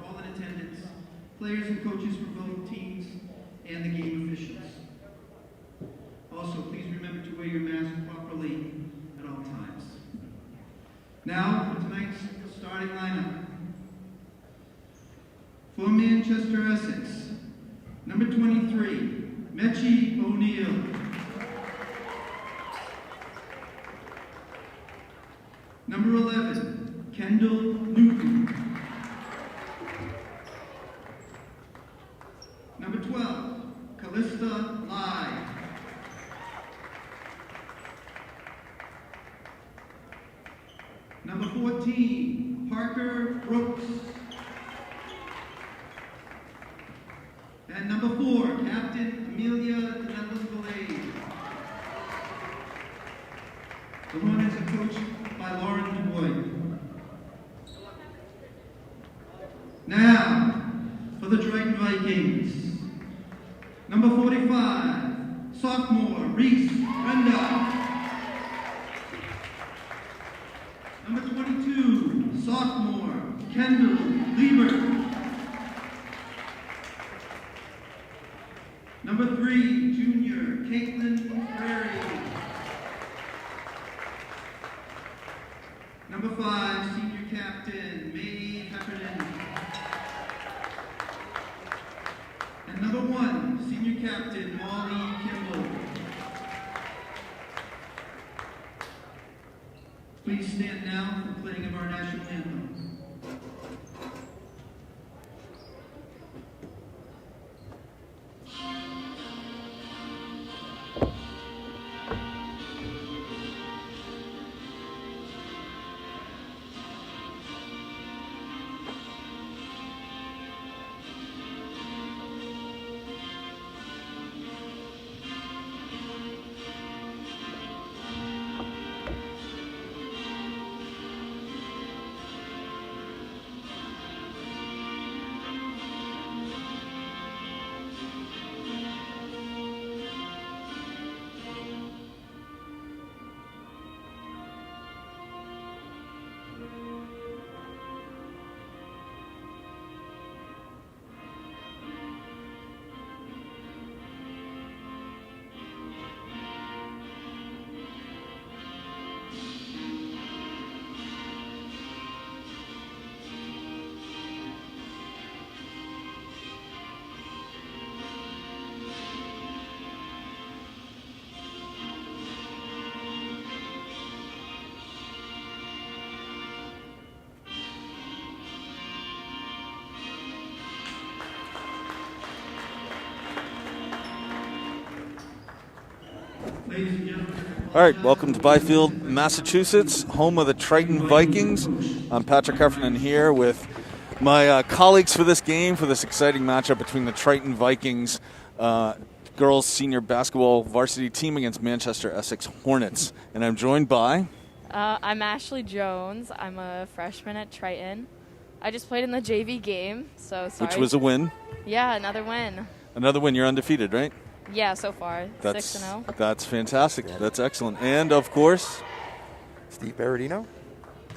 all in attendance, players and coaches for both teams, and the game officials. Also, please remember to wear your mask properly at all times. Now, for tonight's starting lineup. For Manchester-Essex, number 23, Mechi O'Neill. Number 11, Kendall Newton. Number 12, Callista Lai. Number 14, Parker Brooks. And number 4, Captain Amelia Denellis-Valade. The Hornets are coached by Lauren Boyd. Now, for the Triton Vikings. Number 45, sophomore Reese Brenda. Number 22, sophomore Kendall Lieber. Number 3, junior Caitlin Prairie. Number 5, senior captain Mae Heffernan. And number 1, senior captain Molly Kimball. Please stand now for the playing of our national anthem. All right, welcome to Byfield, Massachusetts, home of the Triton Vikings. I'm Patrick Heffernan here with my colleagues for this game, for this exciting matchup between the Triton Vikings girls senior basketball varsity team against Manchester-Essex Hornets. And I'm joined by... I'm Ashley Jones. I'm a freshman at Triton. I just played in the JV game, so sorry. Which was a win. Yeah, another win. Another win. You're undefeated, right? Yeah, so far, 6-0. That's fantastic. That's excellent. And, of course, Steve Berardino.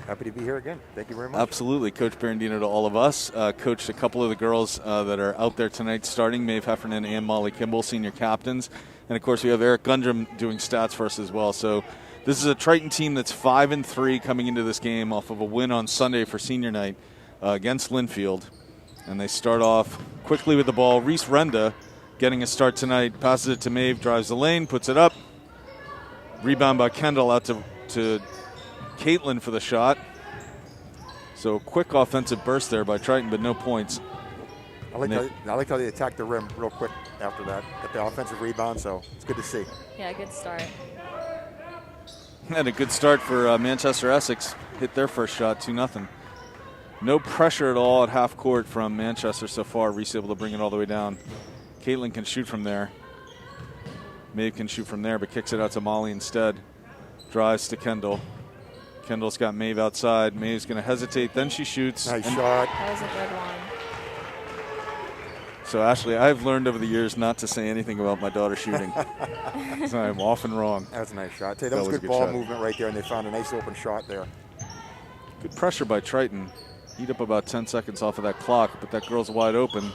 Happy to be here again. Thank you very much. Absolutely. Coach Berardino to all of us. Coached a couple of the girls that are out there tonight starting, Maeve Heffernan and Molly Kimball, senior captains. And, of course, we have Eric Gundrum doing stats for us as well. So this is a Triton team that's 5-3 coming into this game off of a win on Sunday for senior night against Linfield. And they start off quickly with the ball. Reese Renda getting a start tonight, passes it to Maeve, drives the lane, puts it up. Rebound by Kendall out to Caitlin for the shot. So quick offensive burst there by Triton, but no points. I like how they attacked the rim real quick after that. Got the offensive rebound, so it's good to see. Yeah, good start. And a good start for Manchester-Essex. Hit their first shot, 2-0. No pressure at all at half court from Manchester so far. Reese able to bring it all the way down. Caitlin can shoot from there. Maeve can shoot from there, but kicks it out to Molly instead. Drives to Kendall. Kendall's got Maeve outside. Maeve's going to hesitate. Then she shoots. Nice shot. That was a good one. So, Ashley, I've learned over the years not to say anything about my daughter shooting. So I'm often wrong. That was a nice shot. I'll tell you, that was good ball movement right there, and they found a nice open shot there. Good pressure by Triton. Eat up about 10 seconds off of that clock, but that girl's wide open.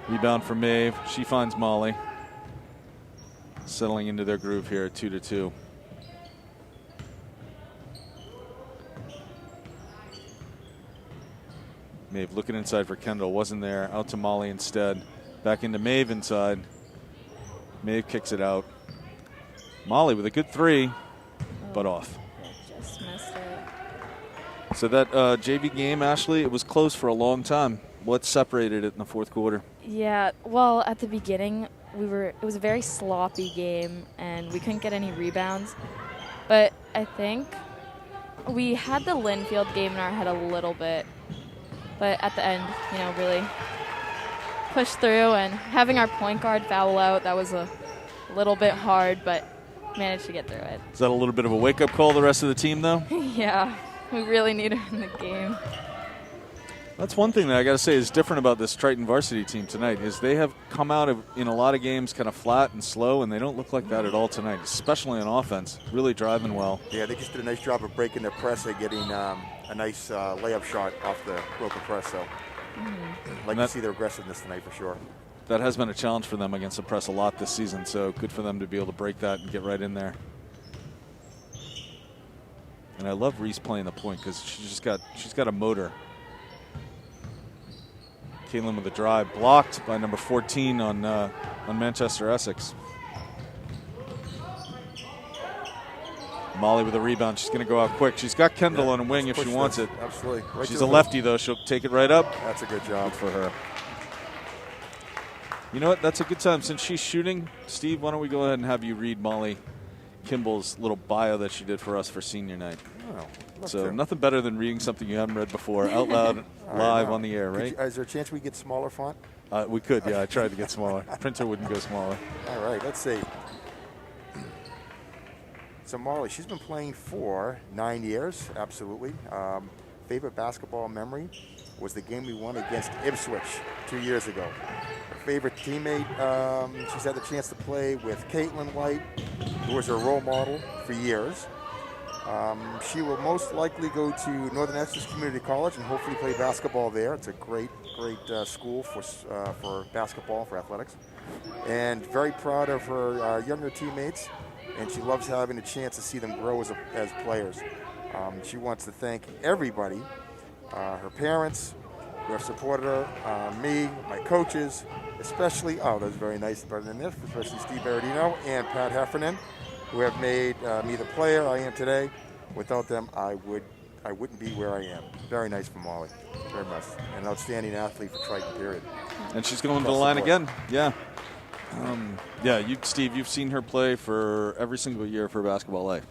Rebound for Maeve. She finds Molly. Settling into their groove here at 2-2. Maeve looking inside for Kendall. Wasn't there. Out to Molly instead. Back into Maeve inside. Maeve kicks it out. Molly with a good three, but off. Just missed it. So that JV game, Ashley, it was close for a long time. What separated it in the fourth quarter? Yeah, well, at the beginning, it was a very sloppy game, and we couldn't get any rebounds. But I think we had the Linfield game in our head a little bit. But at the end, really pushed through, and having our point guard foul out, that was a little bit hard, but managed to get through it. Is that a little bit of a wake-up call to the rest of the team, though? Yeah, we really need her in the game. That's one thing that I got to say is different about this Triton varsity team tonight is they have come out in a lot of games kind of flat and slow, and they don't look like that at all tonight, especially on offense. Really driving well. Yeah, they just did a nice job of breaking their press and getting a nice layup shot off the broken press. So, like to see their aggressiveness tonight for sure. That has been a challenge for them against the press a lot this season, so good for them to be able to break that and get right in there. And I love Reese playing the point because she's got a motor. Caitlin with a drive, blocked by number 14 on Manchester-Essex. Molly with a rebound. She's going to go out quick. She's got Kendall on a wing if she wants it. Absolutely. Right, she's a lefty, though. She'll take it right up. That's a good job for her. You know what? That's a good time. Since she's shooting, Steve, why don't we go ahead and have you read Molly Kimball's little bio that she did for us for senior night. Oh, so nothing better than reading something you haven't read before out loud, live on the air, right? Is there a chance we get smaller font? We could, yeah. I tried to get smaller. Printer wouldn't go smaller. All right, let's see. So Molly, she's been playing for 9 years, absolutely. Favorite basketball memory was the game we won against Ipswich 2 years ago. Her favorite teammate, she's had the chance to play with Caitlin White, who was her role model for years. She will most likely go to Northern Essex Community College and hopefully play basketball there. It's a great school for basketball, for athletics. And very proud of her younger teammates, and she loves having a chance to see them grow as players. She wants to thank everybody, her parents who have supported her, me, my coaches, especially, that was very nice, better than this, especially Steve Berardino and Pat Heffernan, who have made me the player I am today. Without them, I wouldn't be where I am. Very nice from Molly, very much. An outstanding athlete for Triton, period. And she's going to the line again, yeah. Steve, you've seen her play for every single year of her basketball life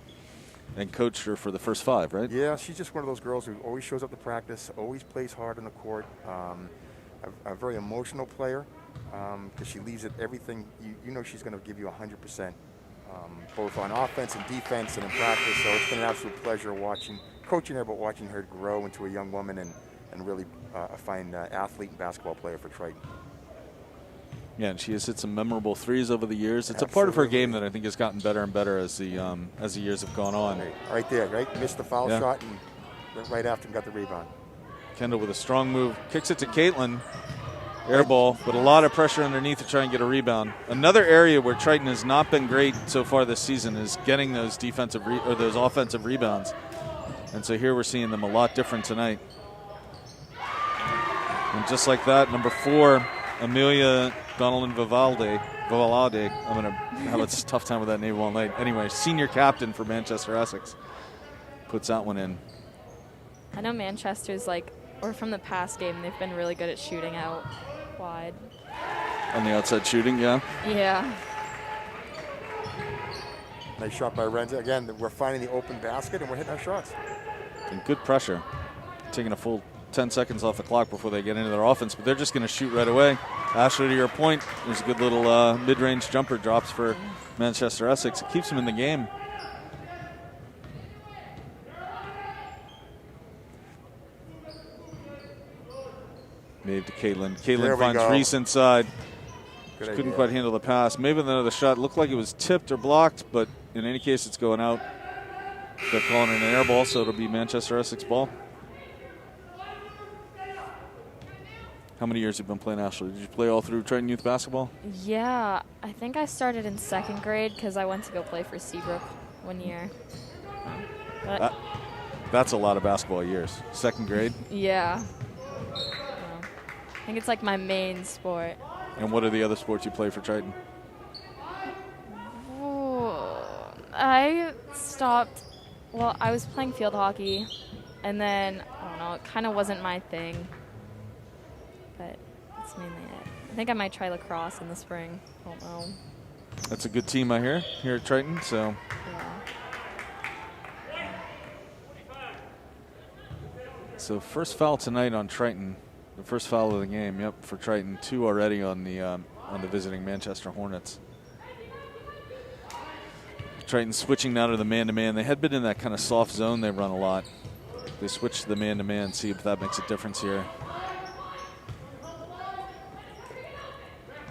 and coached her for the first 5, right? Yeah, she's just one of those girls who always shows up to practice, always plays hard on the court. A very emotional player because she leaves it everything. You know she's going to give you 100%, both on offense and defense and in practice. So it's been an absolute pleasure coaching her, but watching her grow into a young woman and really a fine athlete and basketball player for Triton. Yeah, and she has hit some memorable threes over the years. It's a part of her game that I think has gotten better and better as the years have gone on. Right there, right? Missed the foul shot and right after got the rebound. Kendall with a strong move. Kicks it to Caitlin. Air ball, but a lot of pressure underneath to try and get a rebound. Another area where Triton has not been great so far this season is getting those those offensive rebounds. And so here we're seeing them a lot different tonight. And just like that, number 4, Amelia Donaldin Vivalde. I'm going to have a tough time with that name all night. Anyway, senior captain for Manchester-Essex puts that one in. I know Manchester's or from the past game, they've been really good at shooting out wide. On the outside shooting, yeah? Yeah. Nice shot by Renza. Again, we're finding the open basket and we're hitting our shots. And good pressure. Taking a full 10 seconds off the clock before they get into their offense, but they're just going to shoot right away. Ashley, to your point, there's a good little mid-range jumper drops for Manchester-Essex. It keeps them in the game. Maybe to Caitlin. Caitlin finds Reese inside. She couldn't quite handle the pass. Maybe another shot. Looked like it was tipped or blocked, but in any case, it's going out. They're calling it an air ball, so it'll be Manchester-Essex ball. How many years have you been playing, Ashley? Did you play all through Triton Youth Basketball? Yeah, I think I started in 2nd grade because I went to go play for Seabrook one year. But That's a lot of basketball years. 2nd grade? yeah. I think it's like my main sport. And what are the other sports you play for Triton? Ooh, I stopped. Well, I was playing field hockey, and then, I don't know, it kind of wasn't my thing. But that's mainly it. I think I might try lacrosse in the spring. I don't know. That's a good team I hear here at Triton, so. Yeah. So first foul tonight on Triton. The first foul of the game, yep, for Triton. 2 already on the visiting Manchester Hornets. Triton switching now to the man-to-man. They had been in that kind of soft zone they run a lot. They switched to the man-to-man, see if that makes a difference here.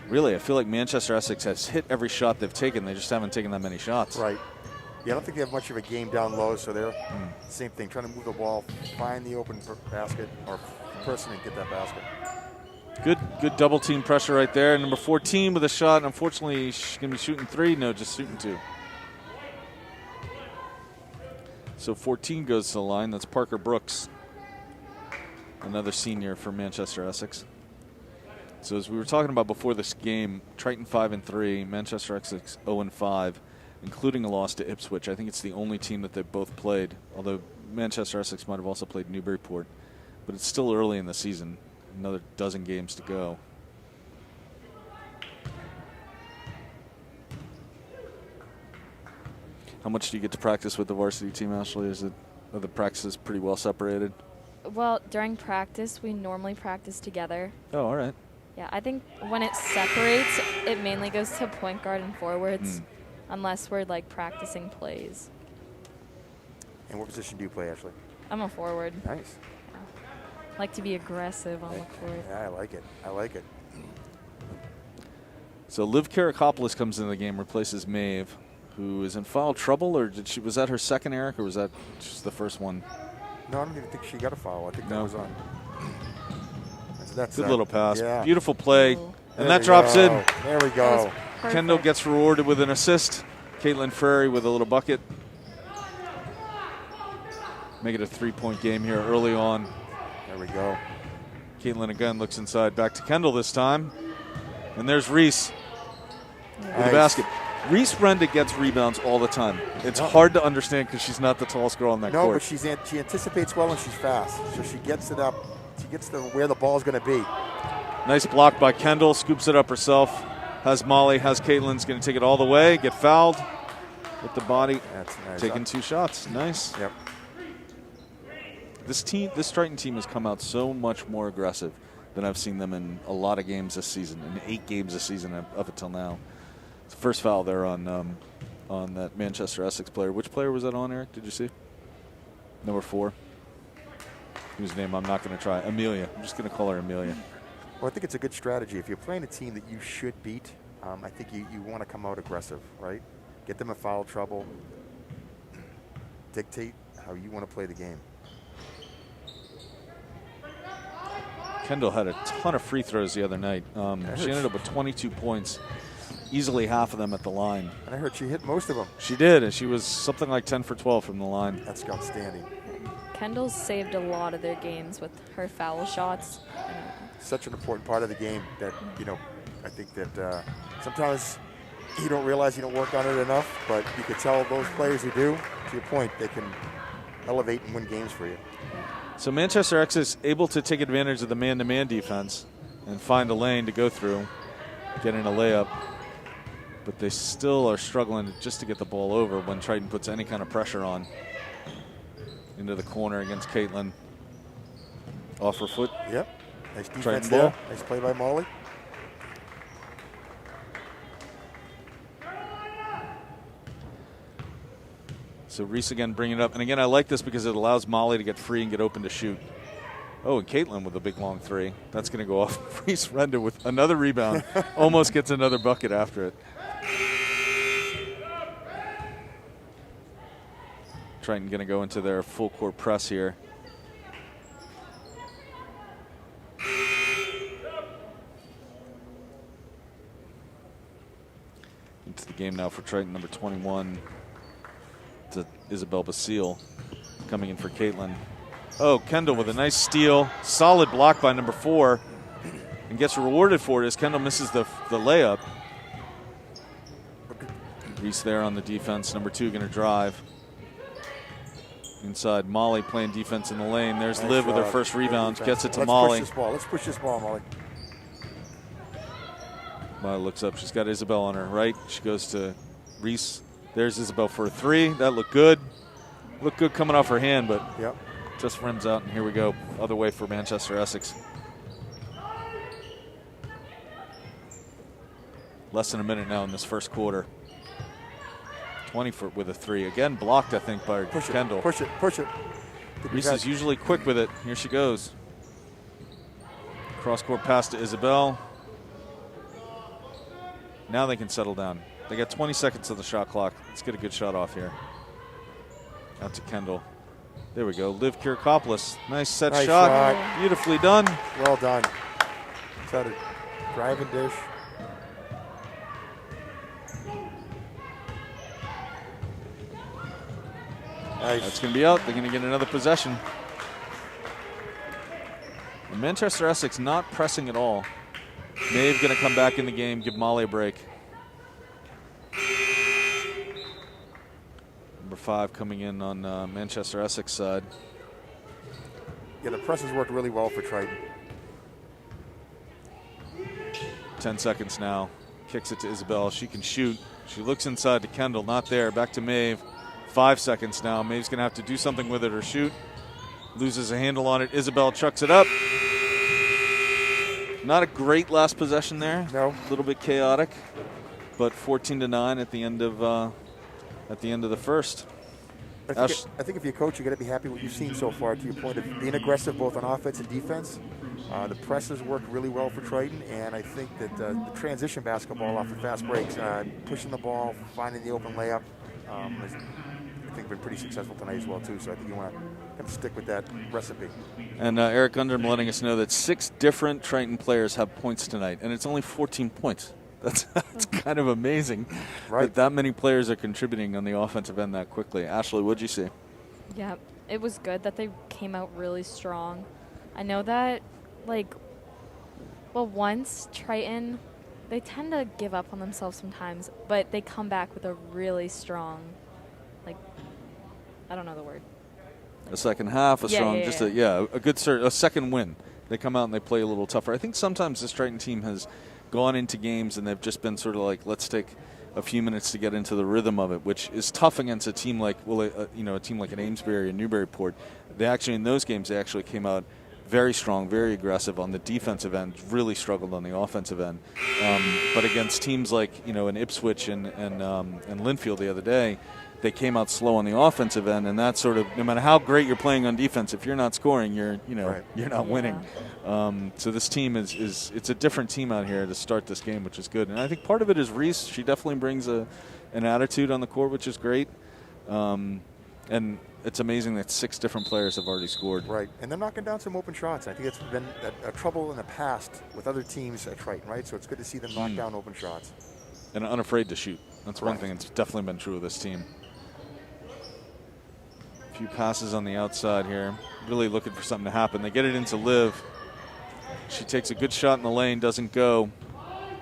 Really, I feel like Manchester-Essex has hit every shot they've taken. They just haven't taken that many shots. Right. Yeah, I don't think they have much of a game down low, so they're same thing, trying to move the ball, find the open basket or person and get that basket. Good double team pressure right there. Number 14 with a shot, and unfortunately she's going to be shooting 3. No, just shooting 2. So 14 goes to the line. That's Parker Brooks, another senior for Manchester-Essex. So as we were talking about before this game, Triton 5-3, Manchester-Essex 0-5, including a loss to Ipswich. I think it's the only team that they've both played, although Manchester-Essex might have also played Newburyport. But it's still early in the season, another dozen games to go. How much do you get to practice with the varsity team, Ashley? Are the practices pretty well separated? Well, during practice, we normally practice together. Oh, all right. Yeah, I think when it separates, it mainly goes to point guard and forwards, unless we're like practicing plays. And what position do you play, Ashley? I'm a forward. Nice. Yeah. I like to be aggressive on the court. Yeah, I like it. I like it. So Liv Karakopoulos comes into the game, replaces Maeve, who is in foul trouble, or was that her second, Eric, or was that just the first one? No, I don't even think she got a foul. I think that was on. That's good little pass. Yeah. Beautiful play. Ooh. And that drops in. There we go. Kendall gets rewarded with an assist. Caitlin Frary with a little bucket. Make it a 3-point game here early on. There we go. Caitlin again looks inside. Back to Kendall this time. And there's Reese with the basket. Reese Renda gets rebounds all the time. It's hard to understand because she's not the tallest girl on that court. No, but she anticipates well and she's fast. So she gets it up. She gets to where the ball's going to be. Nice block by Kendall. Scoops it up herself. Has Molly. Has Caitlin's going to take it all the way. Get fouled with the body. That's nice. Taking 2 shots. Nice. Yep. This Triton team has come out so much more aggressive than I've seen them in a lot of games this season. In 8 games this season up until now. It's the first foul there on that Manchester-Essex player. Which player was that on, Eric? Did you see? Number 4. Whose name I'm not going to try. Amelia. I'm just going to call her Amelia. Well, I think it's a good strategy. If you're playing a team that you should beat, I think you want to come out aggressive, right? Get them in foul trouble. Dictate how you want to play the game. Kendall had a ton of free throws the other night. She ended up with 22 points, easily half of them at the line. And I heard she hit most of them. She did, and she was something like 10 for 12 from the line. That's outstanding. Kendall's saved a lot of their games with her foul shots. Such an important part of the game that, I think that sometimes you don't realize you don't work on it enough, but you can tell those players who do, to your point, they can elevate and win games for you. So Manchester-Essex is able to take advantage of the man-to-man defense and find a lane to go through, getting a layup. But they still are struggling just to get the ball over when Triton puts any kind of pressure on. Into the corner against Caitlin. Off her foot. Yep. Nice defense Triton there. ball. Nice play by Molly. So Reese again bringing it up. And again, I like this because it allows Molly to get free and get open to shoot. Oh, and Caitlin with a big long 3. That's going to go off. Reese Renda with another rebound. Almost gets another bucket after it. Triton going to go into their full court press here. Into the game now for Triton, number 21, to Isabel Basile, coming in for Caitlin. Oh, Kendall with a nice steal. Solid block by number 4, and gets rewarded for it as Kendall misses the layup. Reese there on the defense. Number 2 going to drive. Inside, Molly playing defense in the lane. There's Nice Liv with her job. first rebound. Gets it to Let's Molly. Push this ball. Let's push this ball, Molly. Molly looks up. She's got Isabel on her right. She goes to Reese. There's Isabel for a 3. That looked good. Looked good coming off her hand, but Yep. just rims out. And here we go. Other way for Manchester-Essex. Less than a minute now in this first quarter. 20 with a 3. Again, blocked, I think, by Kendall. Push it. Push it. Reese is usually quick with it. Here she goes. Cross-court pass to Isabel. Now they can settle down. They got 20 seconds of the shot clock. Let's get a good shot off here. Out to Kendall. There we go. Liv Kirkopoulos. Nice set Nice shot. shot. Beautifully done. Well done. Try to drive and dish. Nice. That's going to be out. They're going to get another possession. And Manchester-Essex not pressing at all. Maeve going to come back in the game, give Molly a break. Number 5 coming in on Manchester-Essex side. Yeah, the press has worked really well for Triton. 10 seconds now. Kicks it to Isabel. She can shoot. She looks inside to Kendall. Not there. Back to Maeve. 5 seconds now. Maeve's going to have to do something with it or shoot. Loses a handle on it. Isabel chucks it up. Not a great last possession there. No. A little bit chaotic, but 14-9 at the end of the first. I think if you're a coach, you're going to be happy with what you've seen so far, to your point of being aggressive both on offense and defense. The press has worked really well for Triton, and I think that the transition basketball off the fast breaks, pushing the ball, finding the open layup, has, I think, been pretty successful tonight as well, too. So I think you want to stick with that recipe. And Eric Gundrum letting us know that 6 different Triton players have points tonight, and it's only 14 points. That's kind of amazing that many players are contributing on the offensive end that quickly. Ashley, what'd you see? Yeah, it was good that they came out really strong. I know that, once Triton, they tend to give up on themselves sometimes, but they come back with a really strong, I don't know the word. A second half, a good a second win. They come out and they play a little tougher. I think sometimes this Triton team has gone into games and they've just been sort of like, let's take a few minutes to get into the rhythm of it, which is tough against a team like, a team like an Amesbury and Newburyport. They actually, in those games, they actually came out very strong, very aggressive on the defensive end, really struggled on the offensive end. But against teams like, an Ipswich and Linfield the other day, they came out slow on the offensive end, and that's sort of, no matter how great you're playing on defense, if you're not scoring, you're not winning. So this team is it's a different team out here to start this game, which is good. And I think part of it is Reese. She definitely brings an attitude on the court, which is great. And it's amazing that 6 different players have already scored. Right, and they're knocking down some open shots. I think it's been a trouble in the past with other teams at Triton, right? So it's good to see them knock down open shots. And unafraid to shoot. That's one thing that's definitely been true of this team. A few passes on the outside here. Really looking for something to happen. They get it into Liv. She takes a good shot in the lane, doesn't go.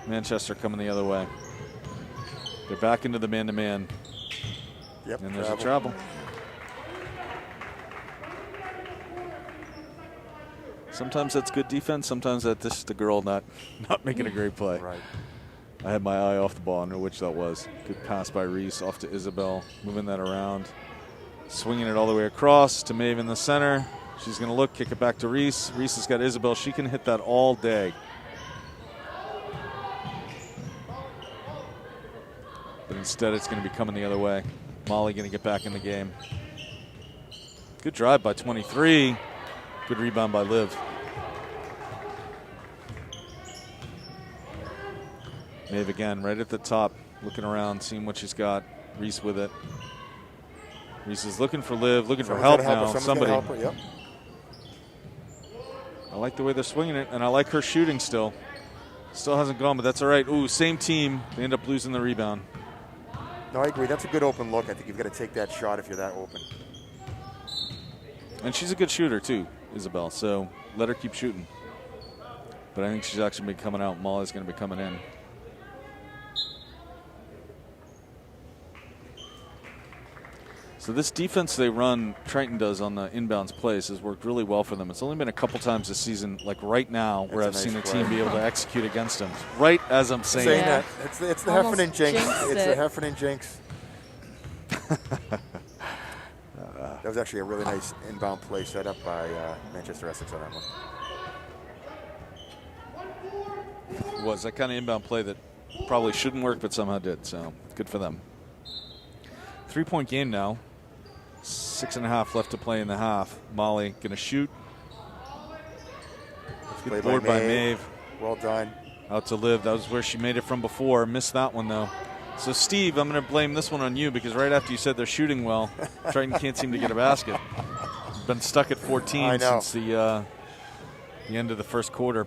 Manchester coming the other way. They're back into the man-to-man. Yep, and there's a travel. Sometimes that's good defense. Sometimes that's just the girl not making a great play. Right. I had my eye off the ball. I know which that was. Good pass by Reese off to Isabel. Moving that around. Swinging it all the way across to Maeve in the center. She's going to look, kick it back to Reese. Reese has got Isabel. She can hit that all day. But instead it's going to be coming the other way. Molly going to get back in the game. Good drive by 23. Good rebound by Liv. Maeve again, right at the top, looking around, seeing what she's got. Reese with it. Reese is looking for Liv, looking for help now. Somebody. Help her, yep. I like the way they're swinging it, and I like her shooting still. Still hasn't gone, but that's all right. Ooh, same team. They end up losing the rebound. No, I agree. That's a good open look. I think you've got to take that shot if you're that open. And she's a good shooter too, Isabel. So let her keep shooting. But I think she's actually going to be coming out. Molly's going to be coming in. So this defense they run, Triton does on the inbounds plays, has worked really well for them. It's only been a couple times this season, like right now, where I've seen a team be able to execute against them. Right as I'm saying that. It's the Heffernan jinx. It's the Heffernan jinx. That was actually a really nice inbound play set up by Manchester-Essex on that one. It was that kind of inbound play that probably shouldn't work, but somehow did. So good for them. 3-point game now. 6.5 left to play in the half. Molly going to shoot. Good board by Maeve. Well done. Out to Liv. That was where she made it from before. Missed that one, though. So, Steve, I'm going to blame this one on you because right after you said they're shooting well, Triton can't seem to get a basket. Been stuck at 14 since the end of the first quarter.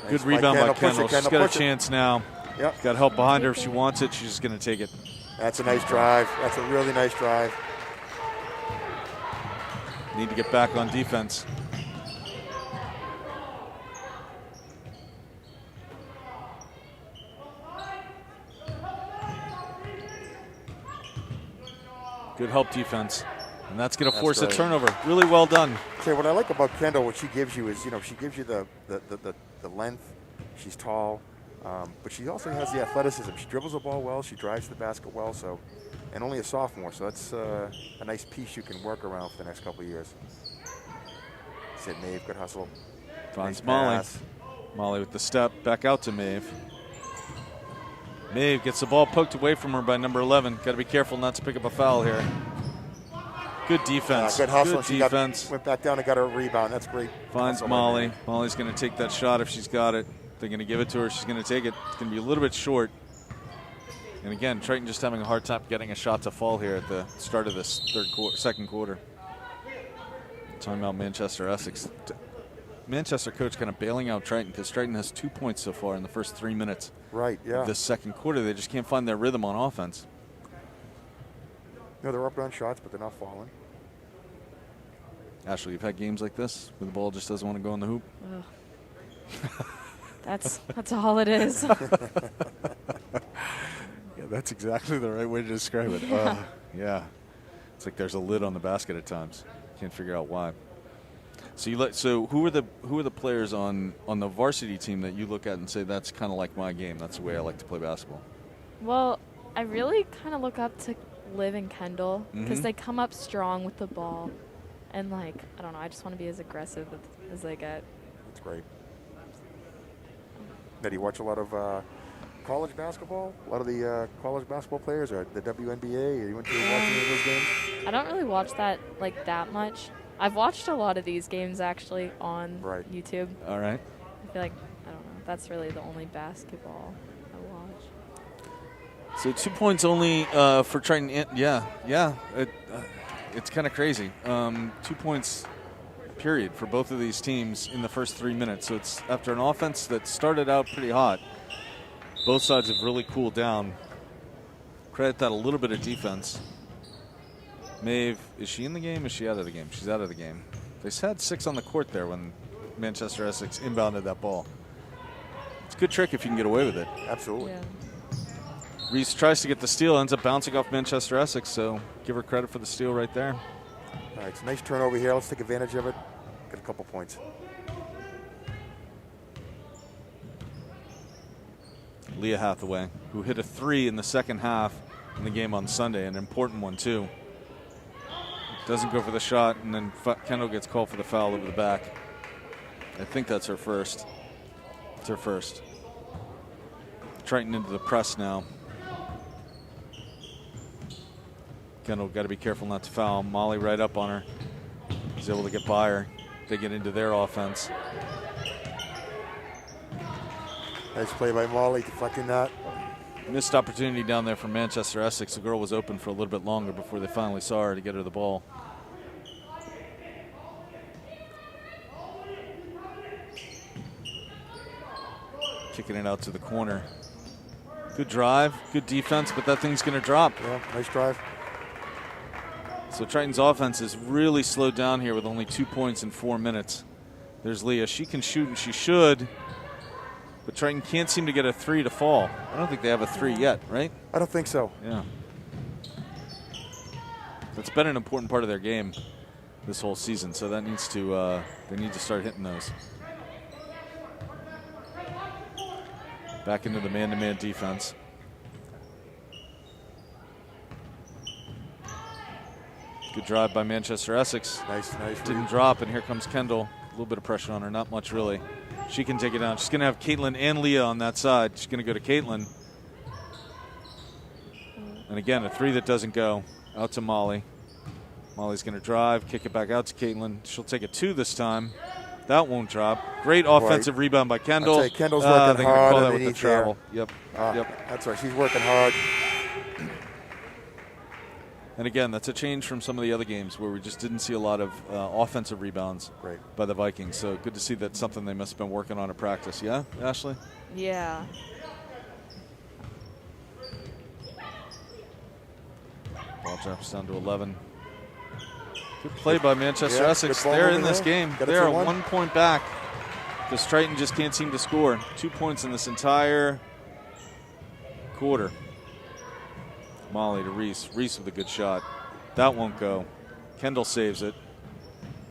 Good rebound by Kendall. She's got a chance now. Yep. Got help behind her if she wants it. She's just going to take it. That's a nice drive. That's a really nice drive. Need to get back on defense. Good help defense. And that's going to force a turnover. Really well done. Okay, what I like about Kendall, what she gives you is, she gives you the length. She's tall. But she also has the athleticism. She dribbles the ball well. She drives the basket well. So, and only a sophomore. So that's a nice piece you can work around for the next couple of years. Said Maeve, good hustle. Finds Molly. Molly with the step. Back out to Maeve. Maeve gets the ball poked away from her by number 11. Got to be careful not to pick up a foul here. Good defense. Good hustle. Good defense. Went back down and got her a rebound. That's great. Finds Molly. Molly's going to take that shot if she's got it. They're going to give it to her. She's going to take it. It's going to be a little bit short. And again, Triton just having a hard time getting a shot to fall here at the start of this second quarter. Timeout Manchester-Essex. Manchester coach kind of bailing out Triton because Triton has 2 points so far in the first 3 minutes. Right, yeah. Of this second quarter. They just can't find their rhythm on offense. No, they're up on shots, but they're not falling. Ashley, you've had games like this where the ball just doesn't want to go in the hoop? That's all it is. Yeah, that's exactly the right way to describe it. Yeah. It's like there's a lid on the basket at times. Can't figure out why. So who are the players on the varsity team that you look at and say that's kind of like my game? That's the way I like to play basketball. Well, I really kind of look up to Liv and Kendall because they come up strong with the ball, and I don't know. I just want to be as aggressive as they get. That's great. Now, do you watch a lot of college basketball? A lot of the college basketball players, or the WNBA? Are you into watching any of those games? I don't really watch that that much. I've watched a lot of these games actually on YouTube. All right. I feel like, I don't know, that's really the only basketball I watch. So 2 points only for Triton. It's kind of crazy. 2 points, period, for both of these teams in the first 3 minutes. So it's after an offense that started out pretty hot. Both sides have really cooled down. Credit that a little bit of defense. Maeve, is she in the game? Is she out of the game? She's out of the game. They had 6 on the court there when Manchester-Essex inbounded that ball. It's a good trick if you can get away with it. Absolutely. Yeah. Reese tries to get the steal, ends up bouncing off Manchester-Essex, so give her credit for the steal right there. All right, it's a nice turnover here. Let's take advantage of it. Get a couple points. Leah Hathaway, who hit a 3 in the second half in the game on Sunday, an important one too. Doesn't go for the shot, and then Kendall gets called for the foul over the back. I think that's her first. It's her first. Triton into the press now. Kendall got to be careful not to foul. Molly right up on her. He's able to get by her. They get into their offense. Nice play by Molly, deflecting that. Missed opportunity down there for Manchester-Essex. The girl was open for a little bit longer before they finally saw her to get her the ball. Kicking it out to the corner. Good drive, good defense, but that thing's going to drop. Yeah, nice drive. So Triton's offense is really slowed down here with only 2 points in 4 minutes. There's Leah. She can shoot, and she should. But Triton can't seem to get a 3 to fall. I don't think they have a 3 yet, right? I don't think so. Yeah. That's been an important part of their game this whole season, so that needs to they need to start hitting those. Back into the man-to-man defense. Good drive by Manchester-Essex. Nice. Didn't drop, and here comes Kendall. A little bit of pressure on her, not much really. She can take it down. She's going to have Caitlin and Leah on that side. She's going to go to Caitlin. And again, a 3 that doesn't go. Out to Molly. Molly's going to drive, kick it back out to Caitlin. She'll take a 2 this time. That won't drop. Great offensive rebound by Kendall. I'll tell you, Kendall's working hard call that with the underneath there. travel. Yep. That's right. She's working hard. And again, that's a change from some of the other games where we just didn't see a lot of offensive rebounds by the Vikings. So good to see that's something they must have been working on at practice. Yeah, Ashley? Yeah. Ball drops down to 11. Good play by Manchester-Essex. good ball They're over in this there. game. Got it They're for 1 1. point back because Triton just can't seem to score. 2 points in this entire quarter. Molly to Reese. Reese with a good shot. That won't go. Kendall saves it.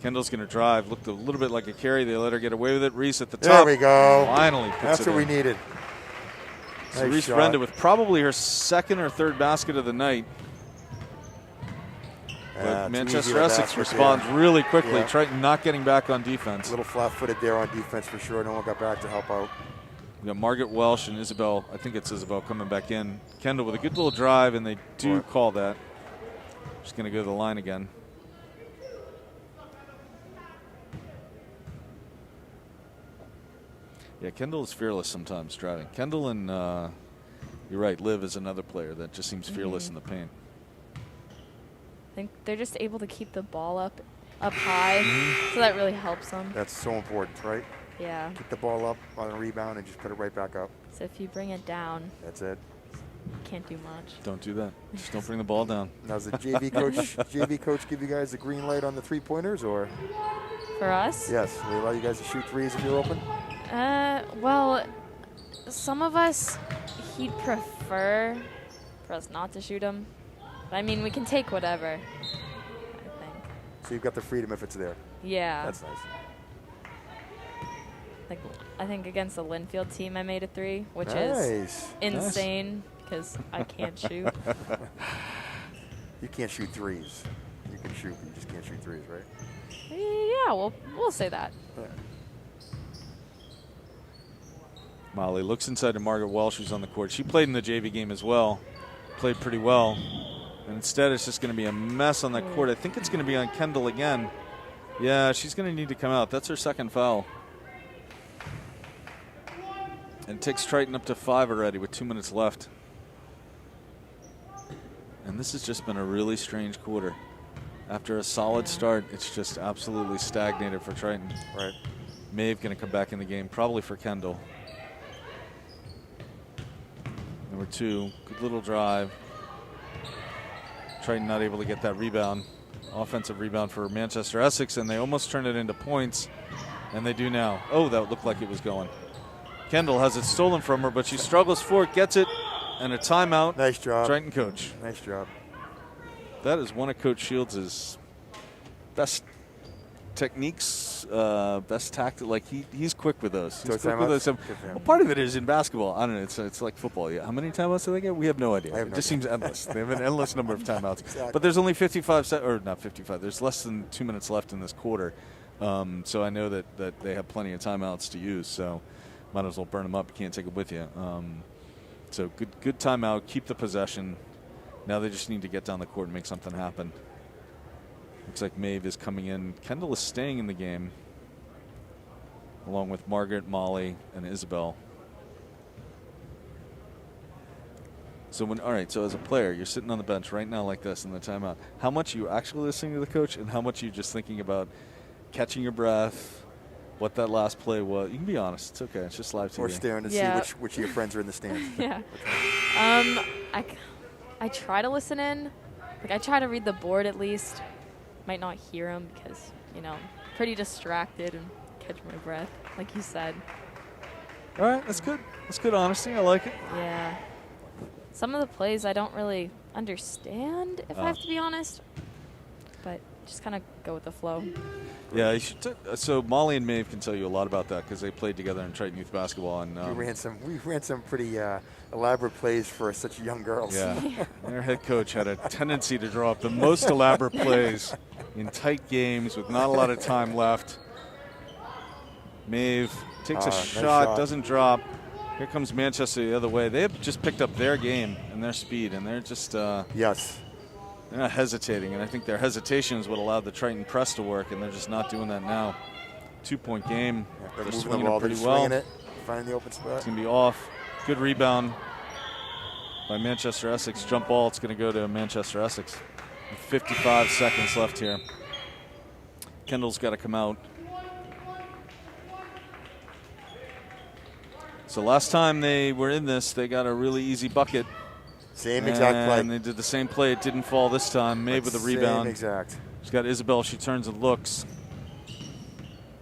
Kendall's going to drive. Looked a little bit like a carry. They let her get away with it. Reese at the top. There we go. Finally puts That's it what in. we needed. So Nice Reese shot. Brenda with probably her second or third basket of the night. But Manchester-Essex responds really quickly. Yeah. Triton not getting back on defense. A little flat-footed there on defense for sure. No one got back to help out. We got Margaret Welsh and Isabel. I think it's Isabel coming back in. Kendall with a good little drive, and they do call that. Just going to go to the line again. Yeah, Kendall is fearless sometimes driving. Kendall and, you're right, Liv is another player that just seems fearless in the paint. I think they're just able to keep the ball up high, so that really helps them. That's so important, right? Yeah. Keep the ball up on a rebound and just put it right back up. So if you bring it down, That's it. can't do much. Don't do that. Just don't bring the ball down. Now, does the JV coach give you guys the green light on the three-pointers, or? For us? Yes. They allow you guys to shoot threes if you're open? Well, some of us, he'd prefer for us not to shoot them. But I mean, we can take whatever, I think. So you've got the freedom if it's there. Yeah. That's nice. Like, I think against the Linfield team, I made a 3, which Nice. is insane because I can't shoot. You can't shoot threes. You can shoot, but you just can't shoot threes, right? Yeah, we'll say that. Yeah. Molly looks inside to Margaret Welsh, who's on the court. She played in the JV game as well. Played pretty well. And instead, it's just going to be a mess on that court. I think it's going to be on Kendall again. Yeah, she's going to need to come out. That's her second foul. And it takes Triton up to 5 already with 2 minutes left. And this has just been a really strange quarter. After a solid start, it's just absolutely stagnated for Triton. Right. Maeve going to come back in the game, probably for Kendall. Number 2, good little drive. Triton not able to get that rebound. Offensive rebound for Manchester-Essex, and they almost turned it into points, and they do now. Oh, that looked like it was going. Kendall has it stolen from her, but she struggles for it, gets it, and a timeout. Nice job. Triton coach. Nice job. That is one of Coach Shields' best techniques, best tactic. Like he's quick with those. He's quick with those. Well, part of it is in basketball. I don't know. It's like football. Yeah. How many timeouts do they get? We have no idea. It just seems endless. They have an endless number of timeouts. Exactly. But there's only 55 or not 55. There's less than 2 minutes left in this quarter. So I know that they have plenty of timeouts to use. So might as well burn them up. You can't take it with you. So good timeout. Keep the possession. Now they just need to get down the court and make something happen. Looks like Maeve is coming in. Kendall is staying in the game, along with Margaret, Molly, and Isabel. So all right, so as a player, you're sitting on the bench right now like this in the timeout. How much are you actually listening to the coach, and how much are you just thinking about catching your breath, what that last play was. You can be honest. It's okay. It's just live TV. Or staring to Yeah. see which of your friends are in the stands. Yeah. I try to listen in. Like, I try to read the board at least. Might not hear them because, pretty distracted and catch my breath, like you said. All right, that's good. That's good honesty. I like it. Yeah. Some of the plays I don't really understand, if I have to be honest. But just kind of go with the flow. Yeah, you should so Molly and Maeve can tell you a lot about that because they played together in Triton Youth Basketball. And we ran some pretty elaborate plays for such young girls. Yeah, their head coach had a tendency to draw up the most elaborate plays in tight games with not a lot of time left. Maeve takes a nice shot, doesn't drop. Here comes Manchester the other way. They have just picked up their game and their speed, and they're just yes. They're not hesitating, and I think their hesitation is what allowed the Triton press to work, and they're just not doing that now. 2-point game. They're They're moving swinging the ball, it pretty they're well. swinging it, finding the open spot. It's going to be off. Good rebound by Manchester-Essex. Jump ball. It's going to go to Manchester-Essex. 55 seconds left here. Kendall's got to come out. So last time they were in this, they got a really easy bucket. Same exact play. And they did the same play. It didn't fall this time. Maeve with a rebound. Same exact. She's got Isabel. She turns and looks.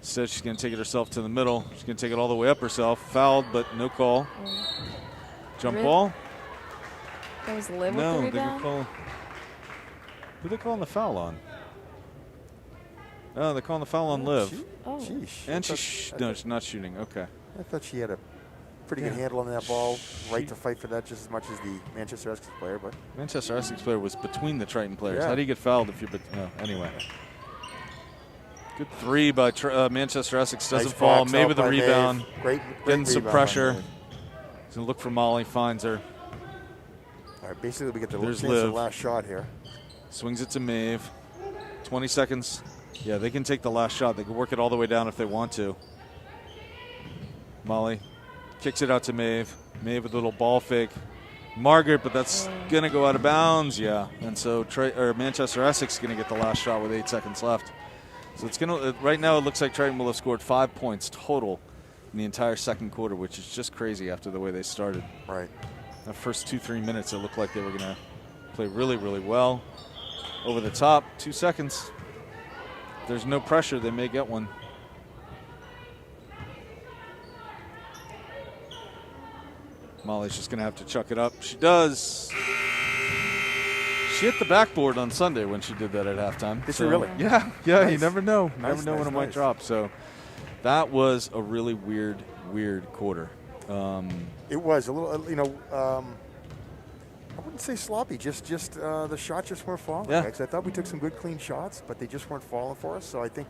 Says she's going to take it herself to the middle. She's going to take it all the way up herself. Fouled, but no call. Jump ball? That was Liv No, with the they were rebound? who are they calling the foul on? Oh, they're calling the foul on Liv. Oh. Sheesh. And she's not shooting. Okay. I thought she had a pretty good handle on that ball. Right to fight for that just as much as the Manchester-Essex player. But Manchester-Essex player was between the Triton players. Yeah. How do you get fouled if you're anyway. Good three by Manchester-Essex. Doesn't nice fall. box Maeve out with a by rebound. Maeve. Great Getting some rebound by pressure. Maeve. He's going to look for Molly. Finds her. All right, basically we get the There's chance of the Liv. last shot here. Swings it to Maeve. 20 seconds. Yeah, they can take the last shot. They can work it all the way down if they want to. Molly kicks it out to Maeve. Maeve with a little ball fake. Margaret, but that's going to go out of bounds. Yeah, and so Manchester-Essex is going to get the last shot with 8 seconds left. So it's going to right now it looks like Triton will have scored 5 points total in the entire second quarter, which is just crazy after the way they started. Right. The first 2-3 minutes, it looked like they were going to play really, really well. Over the top, 2 seconds. If there's no pressure, they may get one. Molly's just going to have to chuck it up. She does. She hit the backboard on Sunday when she did that at halftime. Did she really? Yeah, Nice. you never know. You Nice, never know when it nice, might nice. drop. So that was a really weird quarter. It was a little, I wouldn't say sloppy. Just the shots just weren't falling. Yeah. 'Cause I thought we took some good clean shots, but they just weren't falling for us. So I think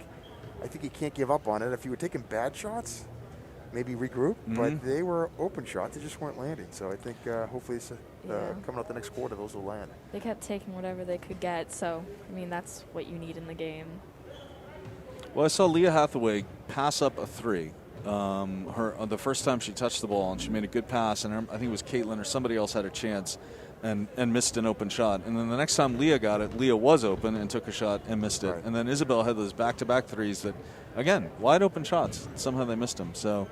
you can't give up on it. If you were taking bad shots, maybe regroup. But they were open shots; they just weren't landing. So I think hopefully coming up the next quarter, those will land. They kept taking whatever they could get, so, that's what you need in the game. Well, I saw Leah Hathaway pass up a three. The first time she touched the ball, and she made a good pass, and I think it was Caitlin or somebody else had a chance and missed an open shot. And then the next time Leah got it, Leah was open and took a shot and missed it. Right. And then Isabel had those back-to-back threes that, again, wide open shots. Somehow they missed them. So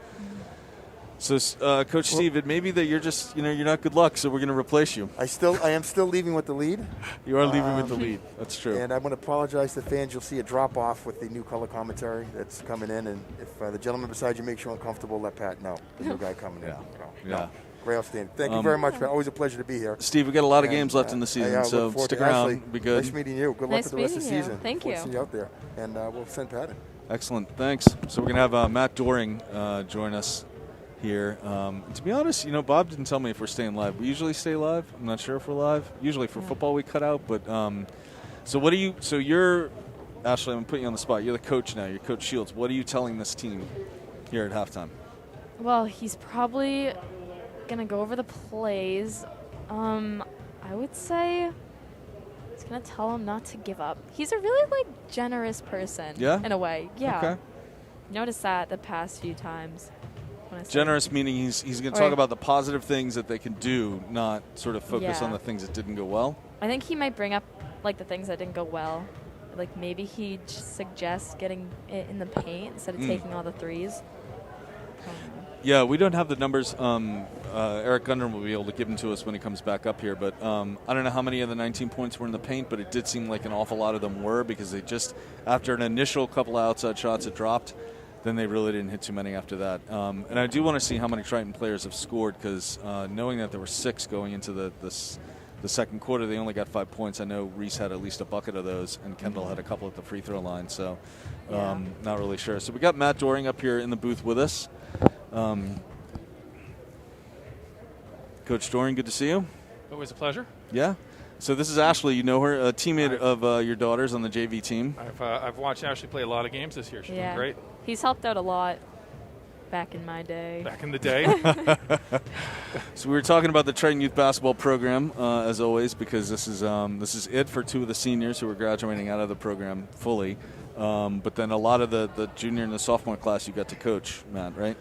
Coach Steve, it may be that you're just, you're not good luck, so we're going to replace you. I am still leaving with the lead. You are leaving with the lead. That's true. And I'm going to apologize to fans. You'll see a drop off with the new color commentary that's coming in. And if the gentleman beside you makes you uncomfortable, let Pat know. The new guy coming in. Yeah. No. Great, outstanding. Thank you very much, Pat. Always a pleasure to be here. Steve, we got a lot of games left in the season, I so look forward stick to around. Ashley, Be good. Nice meeting you. Good luck Nice with the rest of the meeting you. season. Thank Look forward to you. see you out there. And we'll send Pat in. Excellent. Thanks. So we're going to have Matt Doring join us here. To be honest, Bob didn't tell me if we're staying live. We usually stay live. I'm not sure if we're live. Usually for football we cut out. But so you're, Ashley, I'm putting you on the spot. You're the coach now. You're Coach Shields. What are you telling this team here at halftime? Well, he's probably going to go over the plays. I would say he's going to tell them not to give up. He's a really, generous person. Yeah? In a way. Yeah. Okay. Noticed that the past few times. Generous meaning he's going to talk about the positive things that they can do, not sort of focus on the things that didn't go well. I think he might bring up the things that didn't go well, like maybe he suggests getting it in the paint instead of taking all the threes. Yeah, we don't have the numbers. Eric Gundrum will be able to give them to us when he comes back up here. But I don't know how many of the 19 points were in the paint, but it did seem like an awful lot of them were, because they just, after an initial couple of outside shots, it dropped. Then they really didn't hit too many after that. And I do want to see how many Triton players have scored, because knowing that there were 6 going into the second quarter, they only got 5 points. I know Reese had at least a bucket of those, and Kendall had a couple at the free throw line. So not really sure. So we got Matt Doring up here in the booth with us. Coach Doring, good to see you. Always a pleasure. Yeah. So this is Ashley. You know her, a teammate of your daughter's on the JV team. I've watched Ashley play a lot of games this year. She's been great. He's helped out a lot back in my day. Back in the day. So we were talking about the Triton Youth Basketball Program, as always, because this is it for 2 of the seniors who are graduating out of the program fully. But then a lot of the junior and the sophomore class you got to coach, Matt, right?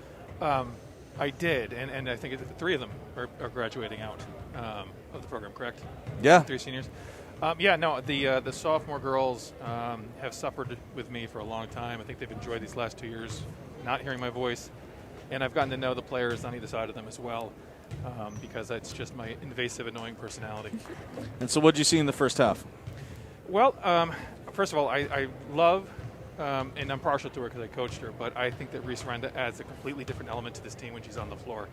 I did, and I think 3 of them are graduating out of the program, correct? Yeah. 3 seniors. The sophomore girls have suffered with me for a long time. I think they've enjoyed these last 2 years not hearing my voice, and I've gotten to know the players on either side of them as well, because it's just my invasive, annoying personality. And so what did you see in the first half? Well, first of all, I love, and I'm partial to her because I coached her, but I think that Reese Renda adds a completely different element to this team when she's on the floor.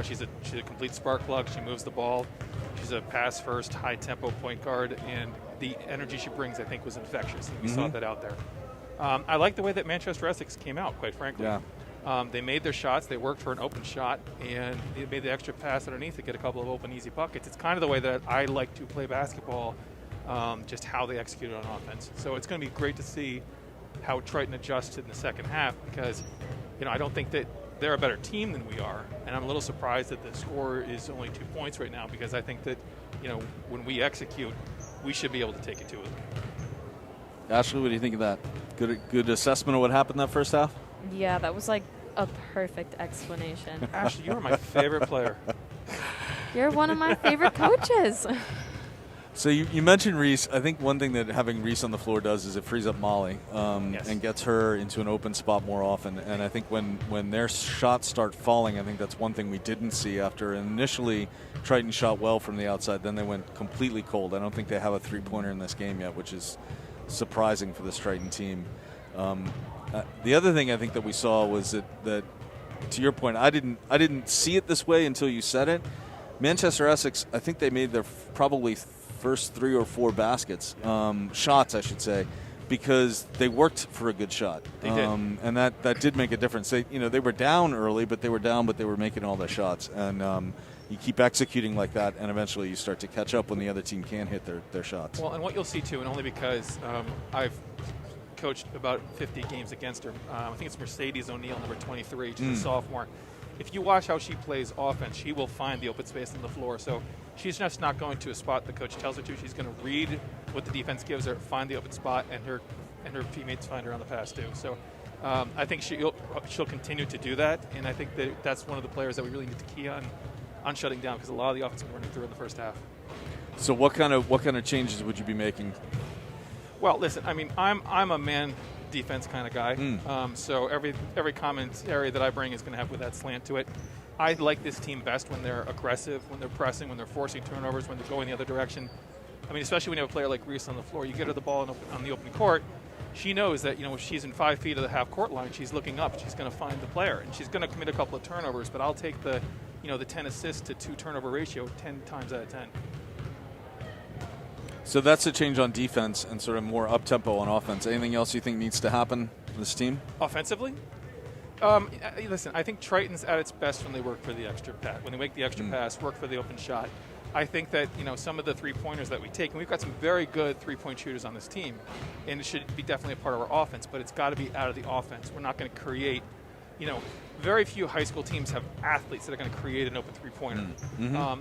She's a complete spark plug. She moves the ball. She's a pass-first, high-tempo point guard, and the energy she brings, I think, was infectious, and we saw that out there. I like the way that Manchester-Essex came out, quite frankly. Yeah. They made their shots. They worked for an open shot, and they made the extra pass underneath to get a couple of open, easy buckets. It's kind of the way that I like to play basketball, just how they executed on offense. So it's going to be great to see how Triton adjusted in the second half, because I don't think that they're a better team than we are, and I'm a little surprised that the score is only 2 points right now, because I think that when we execute, we should be able to take it to them. Ashley, what do you think of that? Good assessment of what happened that first half? Yeah, that was like a perfect explanation. Ashley, you're my favorite player. You're one of my favorite coaches. So you mentioned Reese. I think one thing that having Reese on the floor does is it frees up Molly and gets her into an open spot more often. And I think when their shots start falling, I think that's one thing we didn't see after initially Triton shot well from the outside. Then they went completely cold. I don't think they have a three-pointer in this game yet, which is surprising for this Triton team. The other thing I think that we saw was that to your point, I didn't see it this way until you said it. Manchester-Essex, I think they made their probably first 3 or 4 baskets, shots, I should say, because they worked for a good shot. They did. And that did make a difference. They were down early, but they were making all their shots. And you keep executing like that, and eventually you start to catch up when the other team can't hit their shots. Well, and what you'll see, too, and only because I've coached about 50 games against her. I think it's Mercedes O'Neal, number 23. She's a sophomore. If you watch how she plays offense, she will find the open space on the floor. So she's just not going to a spot the coach tells her to. She's going to read what the defense gives her, find the open spot, and her teammates find her on the pass too. So I think she'll continue to do that, and I think that's one of the players that we really need to key on shutting down, because a lot of the offense was running through in the first half. So what kind of changes would you be making? Well, listen, I mean, I'm a man defense kind of guy. So every commentary that I bring is going to have with that slant to it. I like this team best when they're aggressive, when they're pressing, when they're forcing turnovers, when they're going the other direction. I mean, especially when you have a player like Reese on the floor, you get her the ball on the open court. She knows that if she's in 5 feet of the half court line, she's looking up. She's going to find the player, and she's going to commit a couple of turnovers. But I'll take the 10 assists to 2 turnover ratio 10 times out of 10. So that's a change on defense and sort of more up-tempo on offense. Anything else you think needs to happen for this team? Offensively? Listen, I think Triton's at its best when they work for the extra pass. When they make the extra pass, work for the open shot. I think that, some of the three-pointers that we take, and we've got some very good three-point shooters on this team, and it should be definitely a part of our offense, but it's got to be out of the offense. We're not going to create, very few high school teams have athletes that are going to create an open three-pointer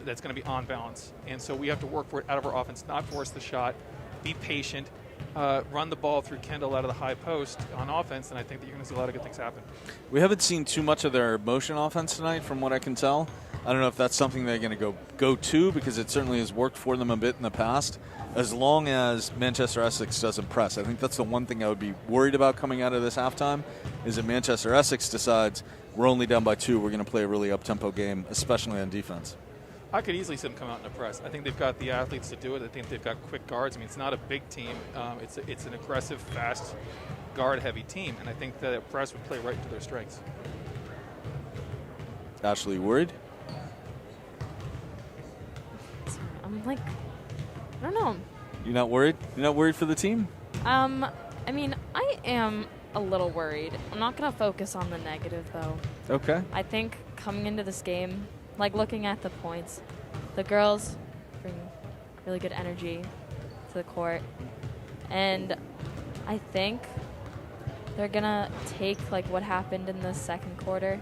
that's going to be on balance. And so we have to work for it out of our offense, not force the shot, be patient, run the ball through Kendall out of the high post on offense, and I think that you're going to see a lot of good things happen. We haven't seen too much of their motion offense tonight, from what I can tell. I don't know if that's something they're going to go to, because it certainly has worked for them a bit in the past, as long as Manchester-Essex doesn't press. I think that's the one thing I would be worried about coming out of this halftime, is that Manchester-Essex decides we're only down by 2, we're going to play a really up-tempo game, especially on defense. I could easily see them come out in a press. I think they've got the athletes to do it. I think they've got quick guards. I mean, it's not a big team. It's an aggressive, fast, guard-heavy team, and I think that a press would play right to their strengths. Ashley, worried? I'm like, I don't know. You're not worried? You're not worried for the team? I mean, I am a little worried. I'm not going to focus on the negative, though. Okay. I think coming into this game, like looking at the points, the girls bring really good energy to the court. And I think they're going to take like what happened in the second quarter,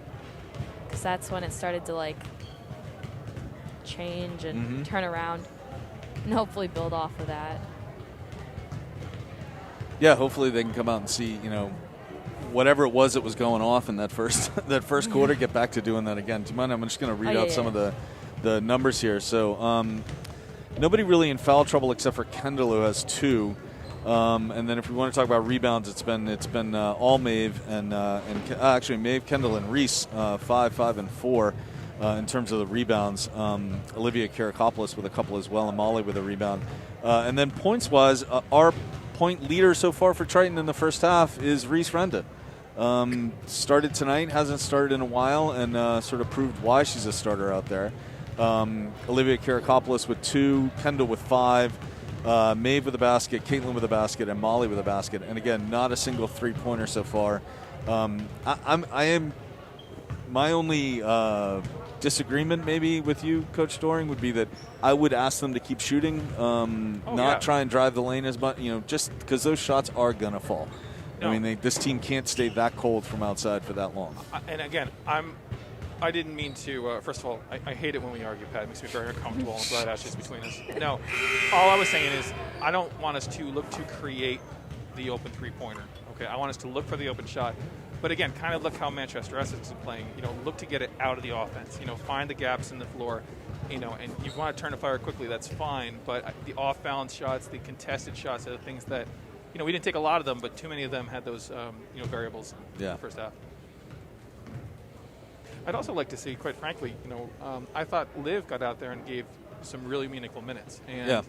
because that's when it started to like change and turn around, and hopefully build off of that. Yeah, hopefully they can come out and see, whatever it was that was going off in that first quarter, get back to doing that again. Do you mind? I'm just going to read out some of the numbers here. So nobody really in foul trouble except for Kendall, who has 2. And then if we want to talk about rebounds, it's been all Maeve and actually Maeve, Kendall, and Reese 5, and 4 in terms of the rebounds. Olivia Karakopoulos with a couple as well, and Molly with a rebound. And then points-wise, our point leader so far for Triton in the first half is Reese Renda. Started tonight, hasn't started in a while, and sort of proved why she's a starter out there. Olivia Karakopoulos with 2, Kendall with 5, Maeve with a basket, Caitlin with a basket, and Molly with a basket. And again, not a single three-pointer so far. My only disagreement maybe with you, Coach Doring, would be that I would ask them to keep shooting, try and drive the lane as much, just because those shots are going to fall. No. I mean, this team can't stay that cold from outside for that long. And again, I didn't mean to, first of all, I hate it when we argue, Pat. It makes me very uncomfortable. I'm glad Ashley's between us. No, all I was saying is I don't want us to look to create the open three-pointer. Okay, I want us to look for the open shot. But again, kind of look how Manchester-Essex is playing. Look to get it out of the offense. Find the gaps in the floor. And you want to turn the fire quickly, that's fine. But the off-balance shots, the contested shots are the things that, we didn't take a lot of them, but too many of them had those, variables in the first half. I'd also like to see, quite frankly, I thought Liv got out there and gave some really meaningful minutes. And,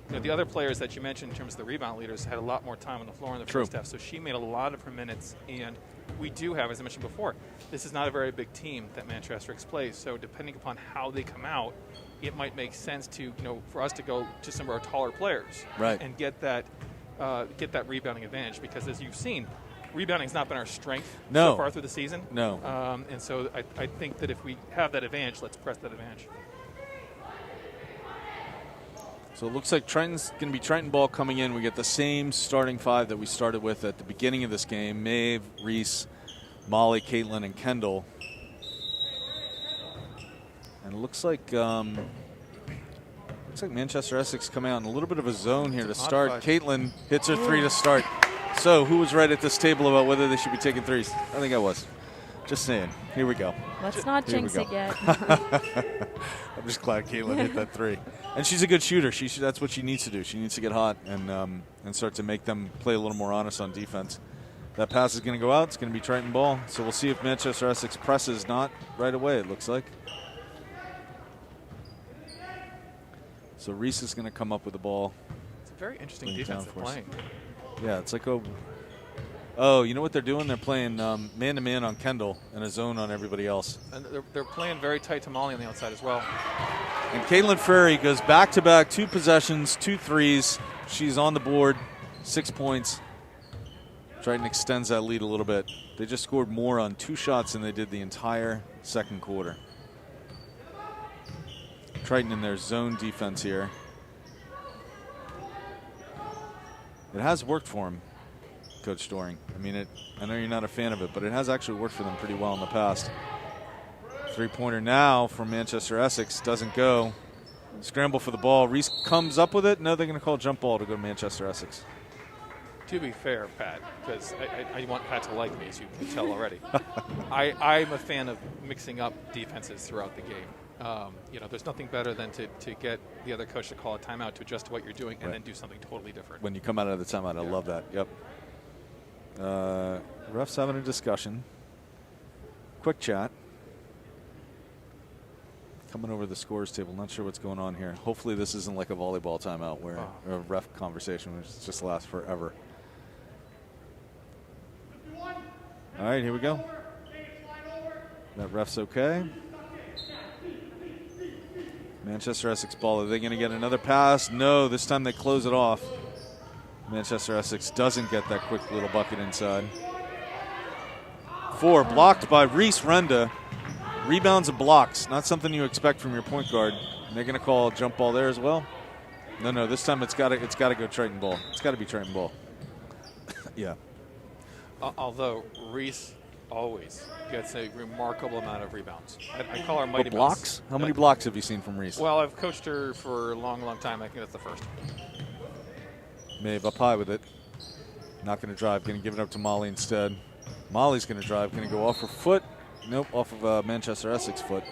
the other players that you mentioned in terms of the rebound leaders had a lot more time on the floor in the first half. So she made a lot of her minutes. And we do have, as I mentioned before, this is not a very big team that Manchester-Essex plays. So depending upon how they come out, it might make sense to, for us to go to some of our taller players and get that rebounding advantage. Because as you've seen, rebounding has not been our strength so far through the season. And so I think that if we have that advantage, let's press that advantage. So it looks like Triton's going to be Triton ball coming in. We get the same starting 5 that we started with at the beginning of this game. Maeve, Reese, Molly, Caitlin, and Kendall. And it looks like Manchester-Essex coming out in a little bit of a zone here to start. Caitlin hits her 3 to start. So who was right at this table about whether they should be taking threes? I think I was. Just saying. Here we go. Let's not jinx it yet. I'm just glad Caitlin hit that 3. And she's a good shooter. That's what she needs to do. She needs to get hot and start to make them play a little more honest on defense. That pass is going to go out. It's going to be Triton ball. So we'll see if Manchester-Essex presses. Not right away, it looks like. So Reese is going to come up with the ball. It's a very interesting defense they're playing. Yeah, it's like oh, you know what they're doing? They're playing man-to-man on Kendall and a zone on everybody else. And they're playing very tight to Molly on the outside as well. And Caitlin Ferry goes back-to-back, 2 possessions, 2 threes. She's on the board, 6 points. Triton extends that lead a little bit. They just scored more on 2 shots than they did the entire second quarter. Triton in their zone defense here. It has worked for him, Coach Doring. I mean, I know you're not a fan of it, but it has actually worked for them pretty well in the past. 3-pointer now from Manchester-Essex. Doesn't go. Scramble for the ball. Reese comes up with it. No, they're going to call jump ball to go to Manchester-Essex. To be fair, Pat, because I want Pat to like me, as you can tell already, I'm a fan of mixing up defenses throughout the game. There's nothing better than to get the other coach to call a timeout to adjust to what you're doing and then do something totally different. When you come out of the timeout, I love that. Yep. Refs having a discussion. Quick chat. Coming over the scores table. Not sure what's going on here. Hopefully this isn't like a volleyball timeout where a ref conversation which just lasts forever. All right, here we go. That ref's okay. Manchester-Essex ball. Are they going to get another pass? No, this time they close it off. Manchester-Essex doesn't get that quick little bucket inside. 4 blocked by Reese Renda. Rebounds and blocks, not something you expect from your point guard. And they're going to call a jump ball there as well. No, this time it's got to go Triton ball. It's got to be Triton ball. Yeah. Although Reese always gets a remarkable amount of rebounds. I call her Mighty blocks? Mouse. How many blocks have you seen from Reese? Well, I've coached her for a long, long time. I think that's the first. Maeve up high with it. Not going to drive. Going to give it up to Molly instead. Molly's going to drive. Going to go off her foot. Nope, off of Manchester-Essex foot.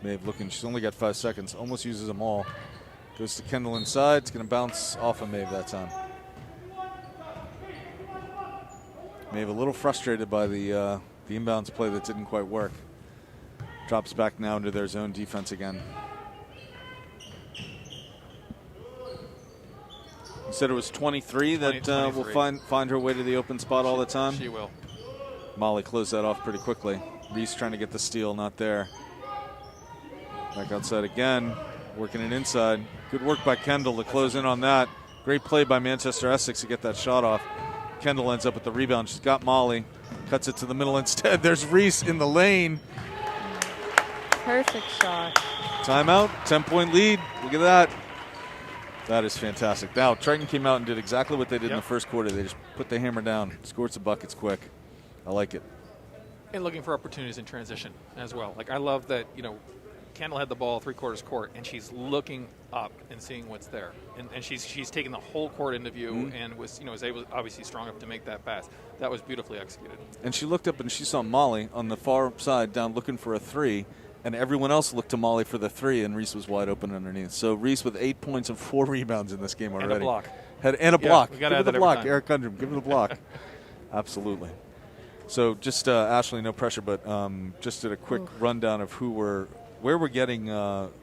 Maeve looking. She's only got 5 seconds. Almost uses them all. Goes to Kendall inside. It's going to bounce off of Maeve that time. Maeve a little frustrated by the inbounds play that didn't quite work. Drops back now into their zone defense again. You said it was 23 that will find her way to the open spot all the time? She will. Molly closed that off pretty quickly. Reese trying to get the steal, not there. Back outside again, working it inside. Good work by Kendall to close in on that. Great play by Manchester-Essex to get that shot off. Kendall ends up with the rebound. She's got Molly. Cuts it to the middle instead. There's Reese in the lane. Perfect shot. Timeout, 10-point lead. Look at that. That is fantastic. Now, Triton came out and did exactly what they did in the first quarter. They just put the hammer down, scored some buckets quick. I like it. And looking for opportunities in transition as well. Like, I love that, Kendall had the ball 3/4 court, and she's looking up and seeing what's there. And she's taking the whole court into view and was able, obviously strong enough to make that pass. That was beautifully executed. And she looked up and she saw Molly on the far side down looking for a 3. And everyone else looked to Molly for the 3, and Reese was wide open underneath. So Reese with 8 points and 4 rebounds in this game already. And a block. And a block. We Give got it to the block, Eric Gundrum. Give it a block. Absolutely. So just, Ashley, no pressure, but just did a quick rundown of where we're getting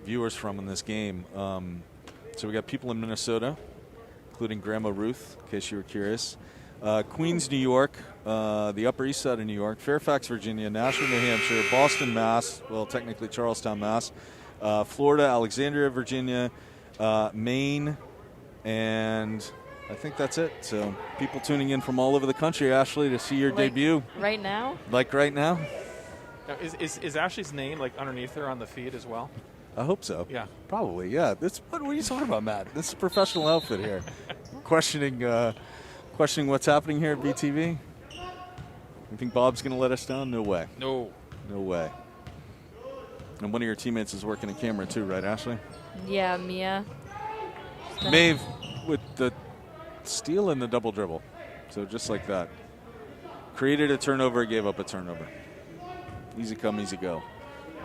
viewers from in this game. So we got people in Minnesota, including Grandma Ruth, in case you were curious. Queens, New York, the Upper East Side of New York, Fairfax, Virginia, Nashville, New Hampshire, Boston, Mass., well, technically Charlestown, Mass., Florida, Alexandria, Virginia, Maine, and I think that's it. So people tuning in from all over the country, Ashley, to see your debut. Right now? Like right now? Now, is Ashley's name like underneath her on the feed as well? I hope so. Yeah. Probably, yeah. What are you talking about, Matt? This is a professional outfit here. Questioning what's happening here at BTV? You think Bob's going to let us down? No way. No. No way. And one of your teammates is working a camera too, right, Ashley? Yeah, Mia. Maeve with the steal and the double dribble. So just like that. Created a turnover, gave up a turnover. Easy come, easy go.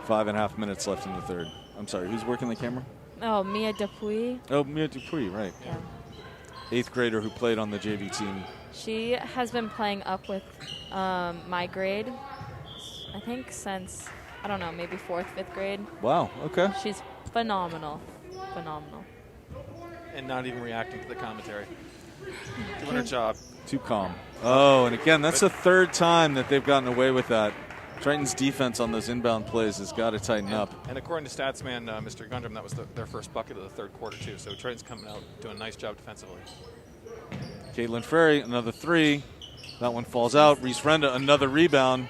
5.5 minutes left in the third. I'm sorry, who's working the camera? Oh, Mia Dupuy. Oh, Mia Dupuy, right. Yeah. 8th grader who played on the JV team. She has been playing up with my grade, I think, since, I don't know, maybe 4th, 5th grade. Wow, okay. She's phenomenal. Phenomenal. And not even reacting to the commentary. Doing her job. Too calm. Oh, and again, that's the third time that they've gotten away with that. Triton's defense on those inbound plays has got to tighten up. And according to Statsman, Mr. Gundrum, that was their first bucket of the third quarter, too. So Triton's coming out doing a nice job defensively. Caitlin Ferry, another 3. That one falls out. Reese Renda, another rebound.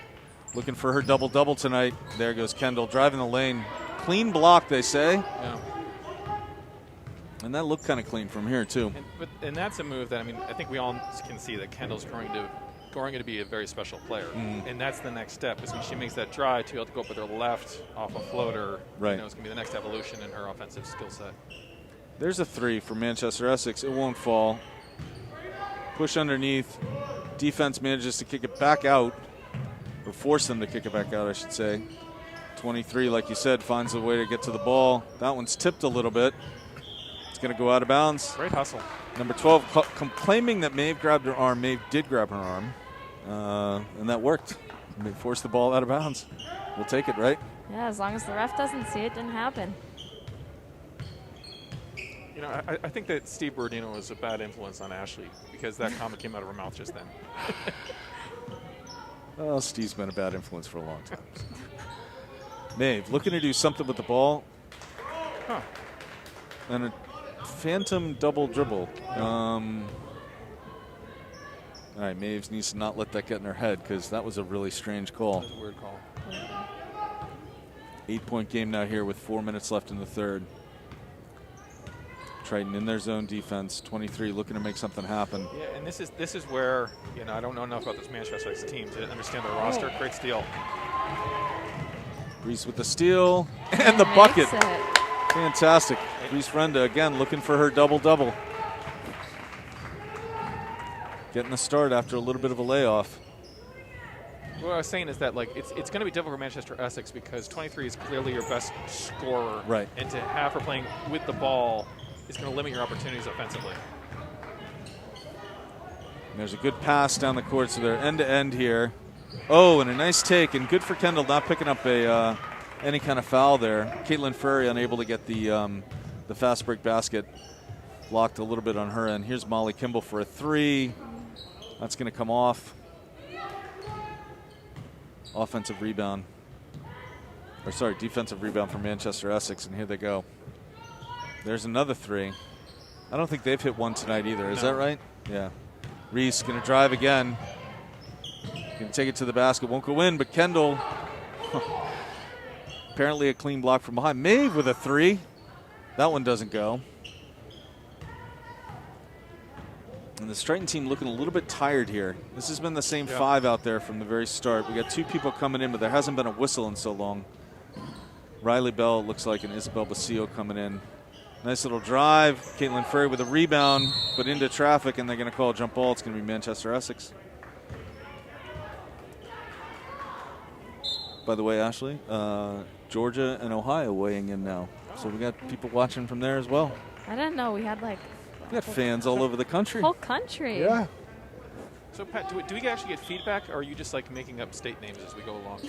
Looking for her double-double tonight. There goes Kendall, driving the lane. Clean block, they say. Yeah. And that looked kind of clean from here, too. And that's a move that, I think we all can see that Kendall's going to be a very special player. And that's the next step, is when she makes that drive to be able to go up with her left off a floater. Right. It's going to be the next evolution in her offensive skill set. There's a 3 for Manchester-Essex. It won't fall. Push underneath. Defense manages to kick it back out, or force them to kick it back out, I should say. 23, like you said, finds a way to get to the ball. That one's tipped a little bit. It's going to go out of bounds. Great hustle. Number 12 claiming that Maeve grabbed her arm. Maeve did grab her arm, and that worked. They forced the ball out of bounds. We'll take it, right? Yeah, as long as the ref doesn't see it, didn't happen. You know, I think that Steve Bordino was a bad influence on Ashley because that comment came out of her mouth just then. Well, Steve's been a bad influence for a long time. Maeve looking to do something with the ball. Huh. And a phantom double dribble. All right, Maeve needs to not let that get in her head because that was a really strange call. That was a weird call. 8-point game now here with 4 minutes left in the third. Triton in their zone defense. 23 looking to make something happen. Yeah, and this is where, you know, I don't know enough about this Manchester-Essex team to understand their roster. Great steal. Reese with the steal and the Makes bucket. it. Fantastic. Reese Renda again looking for her double-double. Getting the start after a little bit of a layoff. What I was saying is that, like, it's going to be difficult for Manchester-Essex because 23 is clearly your best scorer. Right. And to have her playing with the ball is going to limit your opportunities offensively. And there's a good pass down the court, so they're end-to-end here. Oh, and a nice take, and good for Kendall not picking up any kind of foul there. Caitlin Furry unable to get the fast break basket. Blocked a little bit on her end. Here's Molly Kimball for a three. That's going to come off. Offensive rebound. Or sorry, defensive rebound for Manchester-Essex, and here they go. There's another three. I don't think they've hit one tonight either. Is that right? Yeah. Reese going to drive again. Going to take it to the basket. Won't go in, but Kendall. Apparently a clean block from behind. Maeve with a three. That one doesn't go. And the Triton team looking a little bit tired here. This has been the same five out there from the very start. We got two people coming in, but there hasn't been a whistle in so long. Riley Bell looks like, and Isabel Basile coming in. Nice little drive. Caitlin Ferry with a rebound, but into traffic, and they're going to call a jump ball. It's going to be Manchester-Essex. By the way, Ashley, Georgia and Ohio weighing in now. So we got people watching from there as well. I didn't know we had like We got fans all over the country. whole country. Yeah. So, Pat, do we actually get feedback, or are you just like making up state names as we go along?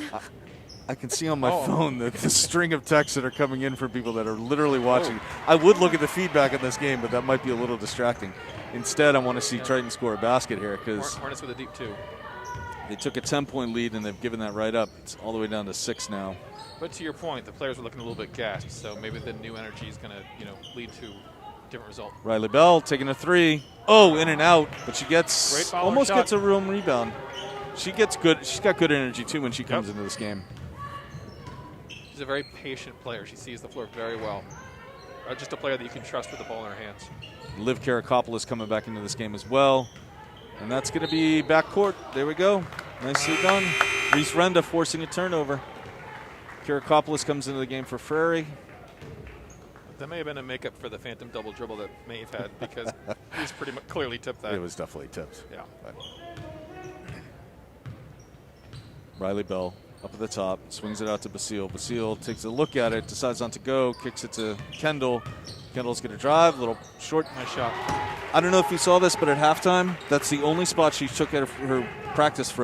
I can see on my phone the string of texts that are coming in from people that are literally watching. I would look at the feedback in this game, but that might be a little distracting. Instead, I want to see Triton score a basket here because Hornets with a deep two. they took a 10-point lead and they've given that right up. It's all the way down to 6 now. But to your point, the players were looking a little bit gassed, so maybe the new energy is going to, lead to a different result. Riley Bell taking a three. Oh, in and out, but she gets almost gets a real rebound. She gets good. She's got good energy too when she comes into this game. She's a very patient player. She sees the floor very well. Just a player that you can trust with the ball in her hands. Liv Karakopoulos coming back into this game as well. And that's going to be backcourt. There we go. Nicely done. Reese Renda forcing a turnover. Karakopoulos comes into the game for Frary. That may have been a makeup for the phantom double dribble that Maeve had because he's pretty much clearly tipped that. It was definitely tipped. Yeah. Riley Bell up at the top, swings it out to Basile. Basile takes a look at it, decides not to go, kicks it to Kendall. Kendall's going to drive, a little short. Nice shot. I don't know if you saw this, but at halftime, that's the only spot she took out of her practice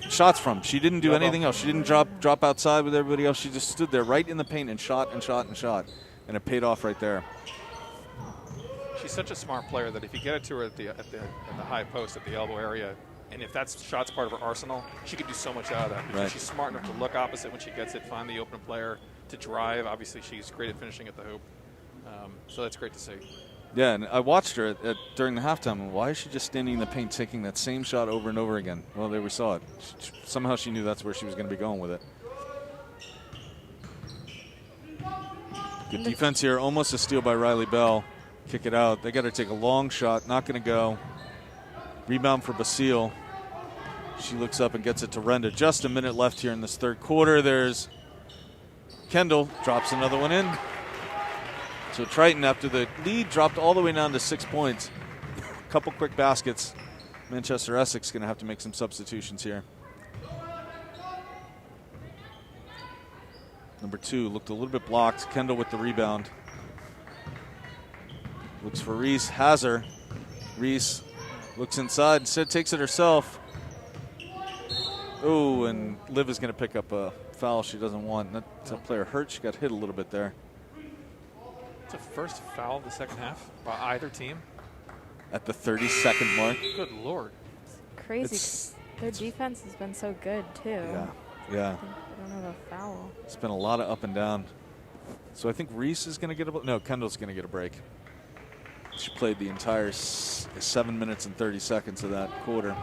shots from. She didn't do anything else. She didn't drop outside with everybody else. She just stood there right in the paint and shot and shot and shot. And it paid off right there. She's such a smart player that if you get it to her at the high post at the elbow area, and if that shot's part of her arsenal, she could do so much out of that. Because she's smart enough to look opposite when she gets it, find the open player, to drive. Obviously, she's great at finishing at the hoop. So that's great to see. Yeah, and I watched her during the halftime. And why is she just standing in the paint taking that same shot over and over again? Well, there we saw it. Somehow she knew that's where she was going to be going with it. Good defense here. Almost a steal by Riley Bell. Kick it out. They got to take a long shot. Not going to go. Rebound for Basile. She looks up and gets it to Renda. Just a minute left here in this third quarter. There's Kendall. Drops another one in. So Triton, after the lead dropped all the way down to 6 points, a couple quick baskets, Manchester-Essex going to have to make some substitutions here. Number 2 looked a little bit blocked. Kendall with the rebound. Looks for Reese. Has her. Reese looks inside. Instead takes it herself. Oh, and Liv is going to pick up a foul she doesn't want. That player hurt. She got hit a little bit there. It's the first foul of the second half by either team. At the 30-second mark. Good Lord. Crazy. Their defense has been so good, too. Yeah. They don't have a foul. It's been a lot of up and down. So I think Reese is going to get no, Kendall's going to get a break. She played the entire 7 minutes and 30 seconds of that quarter.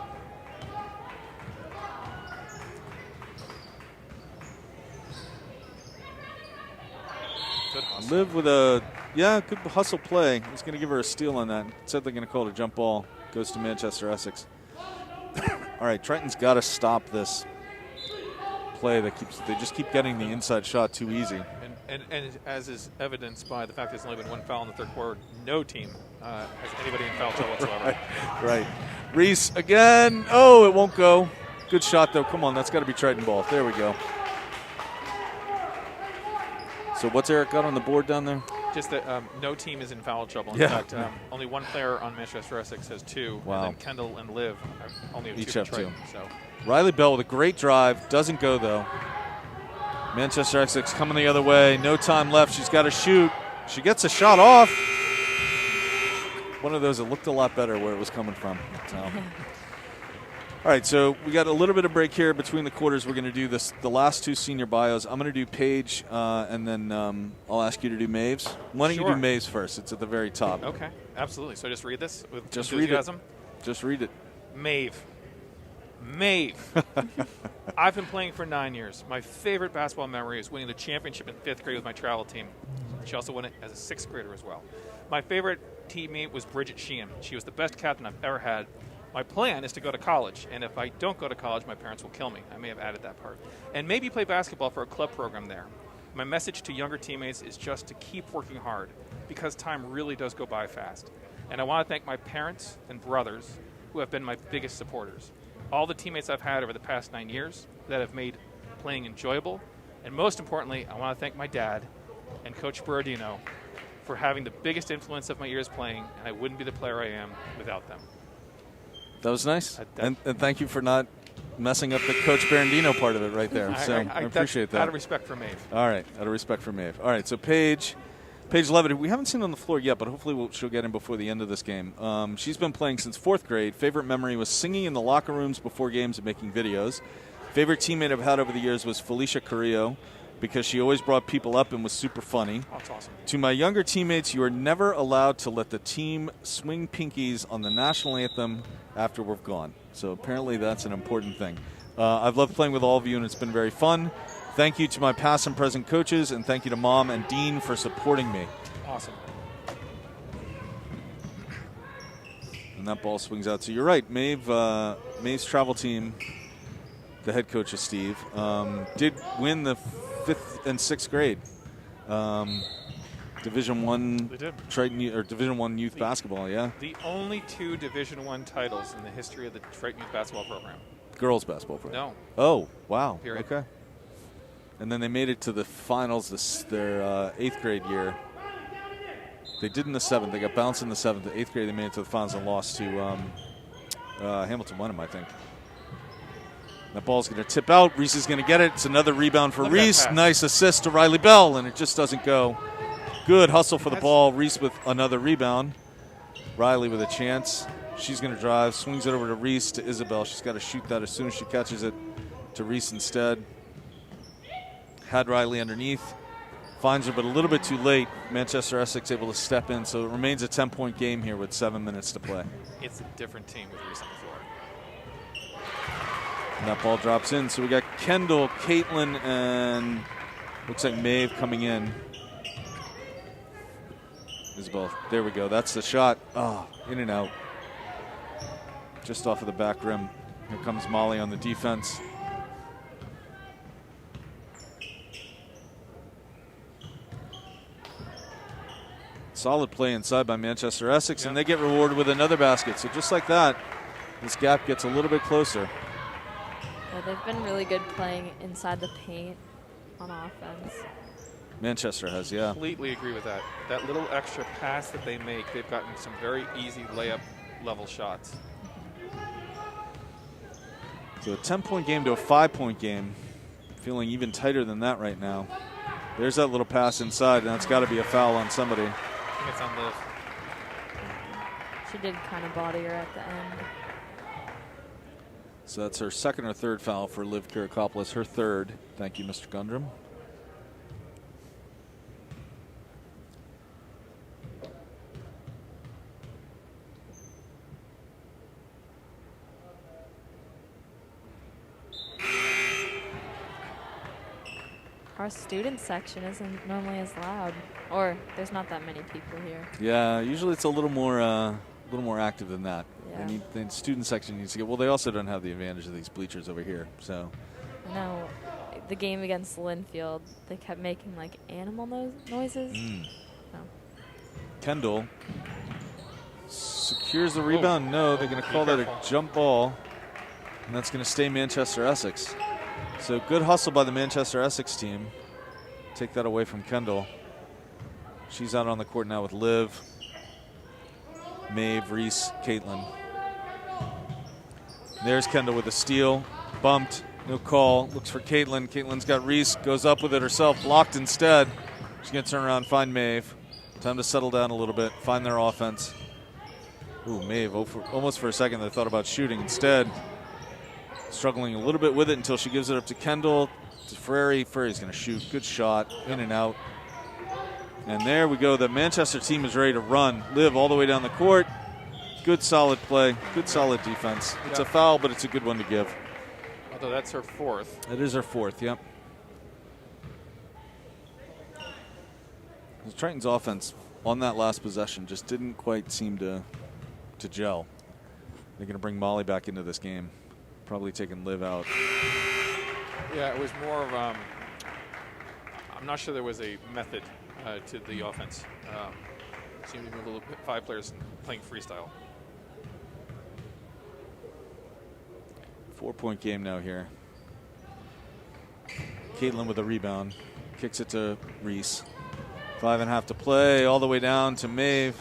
Good hustle. Liv with a, good hustle play. He's going to give her a steal on that. Said they're going to call it a jump ball. Goes to Manchester-Essex. All right, Triton's got to stop this play they just keep getting the inside shot too easy. And as is evidenced by the fact there's only been one foul in the third quarter, no team has anybody in foul trouble whatsoever. Right. Reese again. Oh, it won't go. Good shot, though. Come on, that's got to be Triton ball. There we go. So what's Eric got on the board down there? Just that no team is in foul trouble. In Yeah. fact, only one player on Manchester-Essex has 2. Wow. And then Kendall and Liv only have 2. Each have 2. Triton, so. Riley Bell with a great drive. Doesn't go, though. Manchester-Essex coming the other way. No time left. She's got to shoot. She gets a shot off. One of those that looked a lot better where it was coming from. So. All right, so we got a little bit of break here between the quarters. We're going to do the last 2 senior bios. I'm going to do Paige, and then I'll ask you to do Maeve's. Why don't you do Maeve's first? It's at the very top. Okay, absolutely. So just read this with Just enthusiasm. read it. Just read it. Maeve. I've been playing for 9 years. My favorite basketball memory is winning the championship in 5th grade with my travel team. She also won it as a 6th grader as well. My favorite teammate was Bridget Sheehan. She was the best captain I've ever had. My plan is to go to college, and if I don't go to college, my parents will kill me. I may have added that part. And maybe play basketball for a club program there. My message to younger teammates is just to keep working hard, because time really does go by fast. And I want to thank my parents and brothers who have been my biggest supporters. All the teammates I've had over the past 9 years that have made playing enjoyable. And most importantly, I want to thank my dad and Coach Borodino for having the biggest influence of my years playing, and I wouldn't be the player I am without them. That was nice. And thank you for not messing up the Coach Barandino part of it right there. So I appreciate that. Out of respect for Maeve. All right, out of respect for Maeve. All right, so Paige Levitt, we haven't seen on the floor yet, but hopefully she'll get in before the end of this game. She's been playing since 4th grade. Favorite memory was singing in the locker rooms before games and making videos. Favorite teammate I've had over the years was Felicia Carrillo, because she always brought people up and was super funny. Oh, that's awesome. To my younger teammates, you are never allowed to let the team swing pinkies on the national anthem after we're gone. So apparently that's an important thing. I've loved playing with all of you, and it's been very fun. Thank you to my past and present coaches, and thank you to Mom and Dean for supporting me. Awesome. And that ball swings out. So you're right, Maeve's travel team, the head coach is Steve, did win the 5th and 6th grade Division I Triton or Division I youth basketball. Yeah, the only 2 Division I titles in the history of the Triton youth basketball program. Girls basketball program. No. Oh, wow. Period. Okay. And then they made it to the finals their 8th grade year. They did in the 7th. They got bounced in the 7th. The 8th grade, they made it to the finals and lost to Hamilton Wenham, I think. That ball's going to tip out. Reese is going to get it. It's another rebound for Reese. Nice assist to Riley Bell, and it just doesn't go. Good hustle for the ball. Reese with another rebound. Riley with a chance. She's going to drive. Swings it over to Reese, to Isabel. She's got to shoot that as soon as she catches it to Reese instead. Had Riley underneath. Finds her, but a little bit too late. Manchester-Essex able to step in, so it remains a 10-point game here with 7 minutes to play. It's a different team with Reese on the floor. And that ball drops in. So we got Kendall, Caitlin, and looks like Maeve coming in. Isabel, there we go. That's the shot. Oh, in and out. Just off of the back rim. Here comes Molly on the defense. Solid play inside by Manchester-Essex, and they get rewarded with another basket. So just like that, this gap gets a little bit closer. Yeah, they've been really good playing inside the paint on offense. Manchester has, yeah. Completely agree with that. That little extra pass that they make, they've gotten some very easy layup level shots. So a 10-point game to a 5-point game. Feeling even tighter than that right now. There's that little pass inside, and that's got to be a foul on somebody. I think it's on Liv. She did kind of body her at the end. So that's her second or third foul for Liv Kirakopoulos. Her third. Thank you, Mr. Gundram. Our student section isn't normally as loud, or there's not that many people here. Yeah, usually it's a little more active than that. Yeah. The student section needs to get. Well, they also don't have the advantage of these bleachers over here. So. I know the game against Linfield, they kept making like animal noises. So. Kendall secures the rebound. No, they're going to call that a jump ball, and that's going to stay Manchester-Essex. So good hustle by the Manchester-Essex team. Take that away from Kendall. She's out on the court now with Liv, Maeve, Reese, Caitlin. There's Kendall with a steal. Bumped, no call. Looks for Caitlin. Caitlin's got Reese, goes up with it herself, blocked instead. She's going to turn around, find Maeve. Time to settle down a little bit, find their offense. Ooh, Maeve, almost for a second they thought about shooting. Instead, struggling a little bit with it until she gives it up to Kendall, to Frary. Frary's going to shoot. Good shot, in and out. And there we go. The Manchester team is ready to run. Liv all the way down the court. Good solid play. Good solid defense. It's a foul, but it's a good one to give. Although that's her fourth. It is her fourth, yep. The Triton's offense on that last possession just didn't quite seem to gel. They're going to bring Molly back into this game. Probably taking Liv out. Yeah, it was more of, I'm not sure there was a method to the offense. Seemed to be a little bit 5 players playing freestyle. 4-point game now here. Caitlin with a rebound. Kicks it to Reese. 5.5 to play, all the way down to Maeve.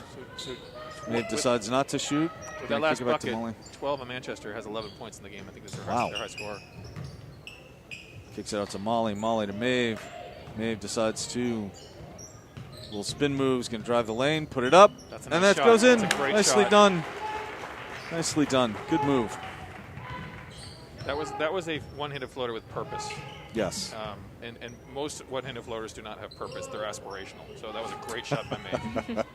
Maeve decides not to shoot. With that last bucket, 12 of Manchester has 11 points in the game. I think this is their high score. Kicks it out to Molly. Molly to Maeve. Maeve decides to little spin moves, going to drive the lane, put it up, and that goes in. Nicely done. Nicely done. Good move. That was a one-handed floater with purpose. Yes. And most one-handed floaters do not have purpose. They're aspirational. So that was a great shot by Maeve.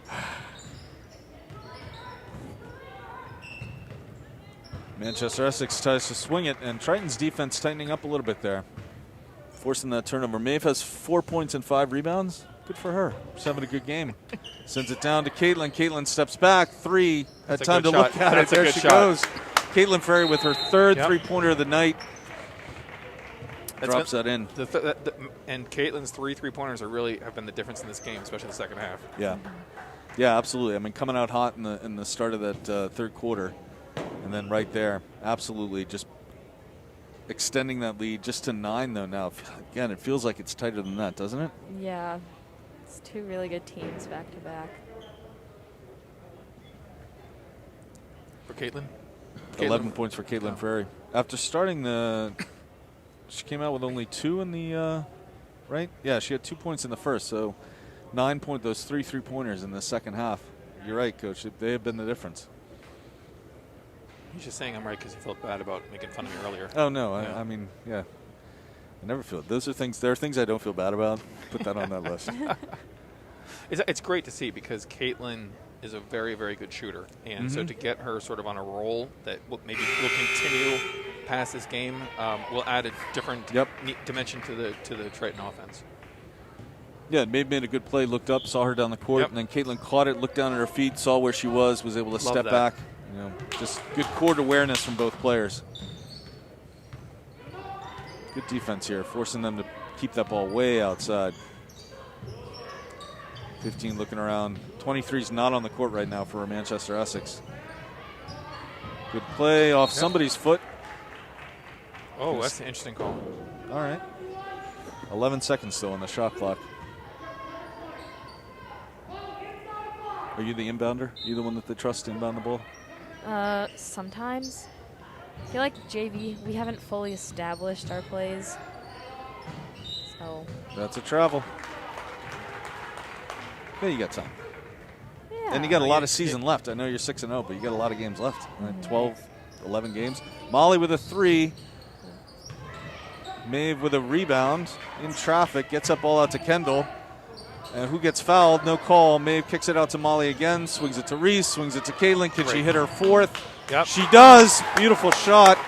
Manchester-Essex tries to swing it, and Triton's defense tightening up a little bit there, forcing that turnover. Maeve has 4 points and 5 rebounds. Good for her. She's having a good game. Sends it down to Caitlin. Caitlin steps back. 3. Had time to look at it. There she goes. Caitlin Frary with her third three-pointer of the night. Drops that in. And Caitlin's 3 3-pointers have been the difference in this game, especially the second half. Yeah. Yeah, absolutely. I mean, coming out hot in the start of that third quarter. And then right there, absolutely just extending that lead just to 9, though, now. Again, it feels like it's tighter than that, doesn't it? Yeah. It's 2 really good teams back to back. For Caitlin? 11 points for Caitlin Frary. After starting she came out with only 2 in the, right? Yeah, she had 2 points in the first, so 9 points, those 3 3-pointers in the second half. You're right, Coach. They have been the difference. He's just saying I'm right because he felt bad about making fun of me earlier. Oh, no. Yeah. I mean, yeah. I never feel. There are things I don't feel bad about. Put that on that list. It's great to see because Caitlin is a very, very good shooter. And so to get her sort of on a roll that will continue past this game will add a different dimension to the Triton offense. Yeah, Maeve made a good play, looked up, saw her down the court, and then Caitlin caught it, looked down at her feet, saw where she was able to step back. You know, just good court awareness from both players. Good defense here, forcing them to keep that ball way outside. 15 looking around. 23's not on the court right now for Manchester-Essex. Good play off somebody's foot. Oh, that's an interesting call. All right. 11 seconds still on the shot clock. Are you the inbounder? You the one that they trust to inbound the ball? Sometimes. I feel like JV, we haven't fully established our plays. So. That's a travel. Yeah, you got time. Yeah. And you got a lot of season left. I know you're 6-0, but you got a lot of games left. 12, 11 games. Molly with a 3. Maeve with a rebound in traffic. Gets up all out to Kendall. And who gets fouled? No call. Maeve kicks it out to Molly again. Swings it to Reese. Swings it to Caitlin. Can she hit her 4th? Yep. She does. Beautiful shot.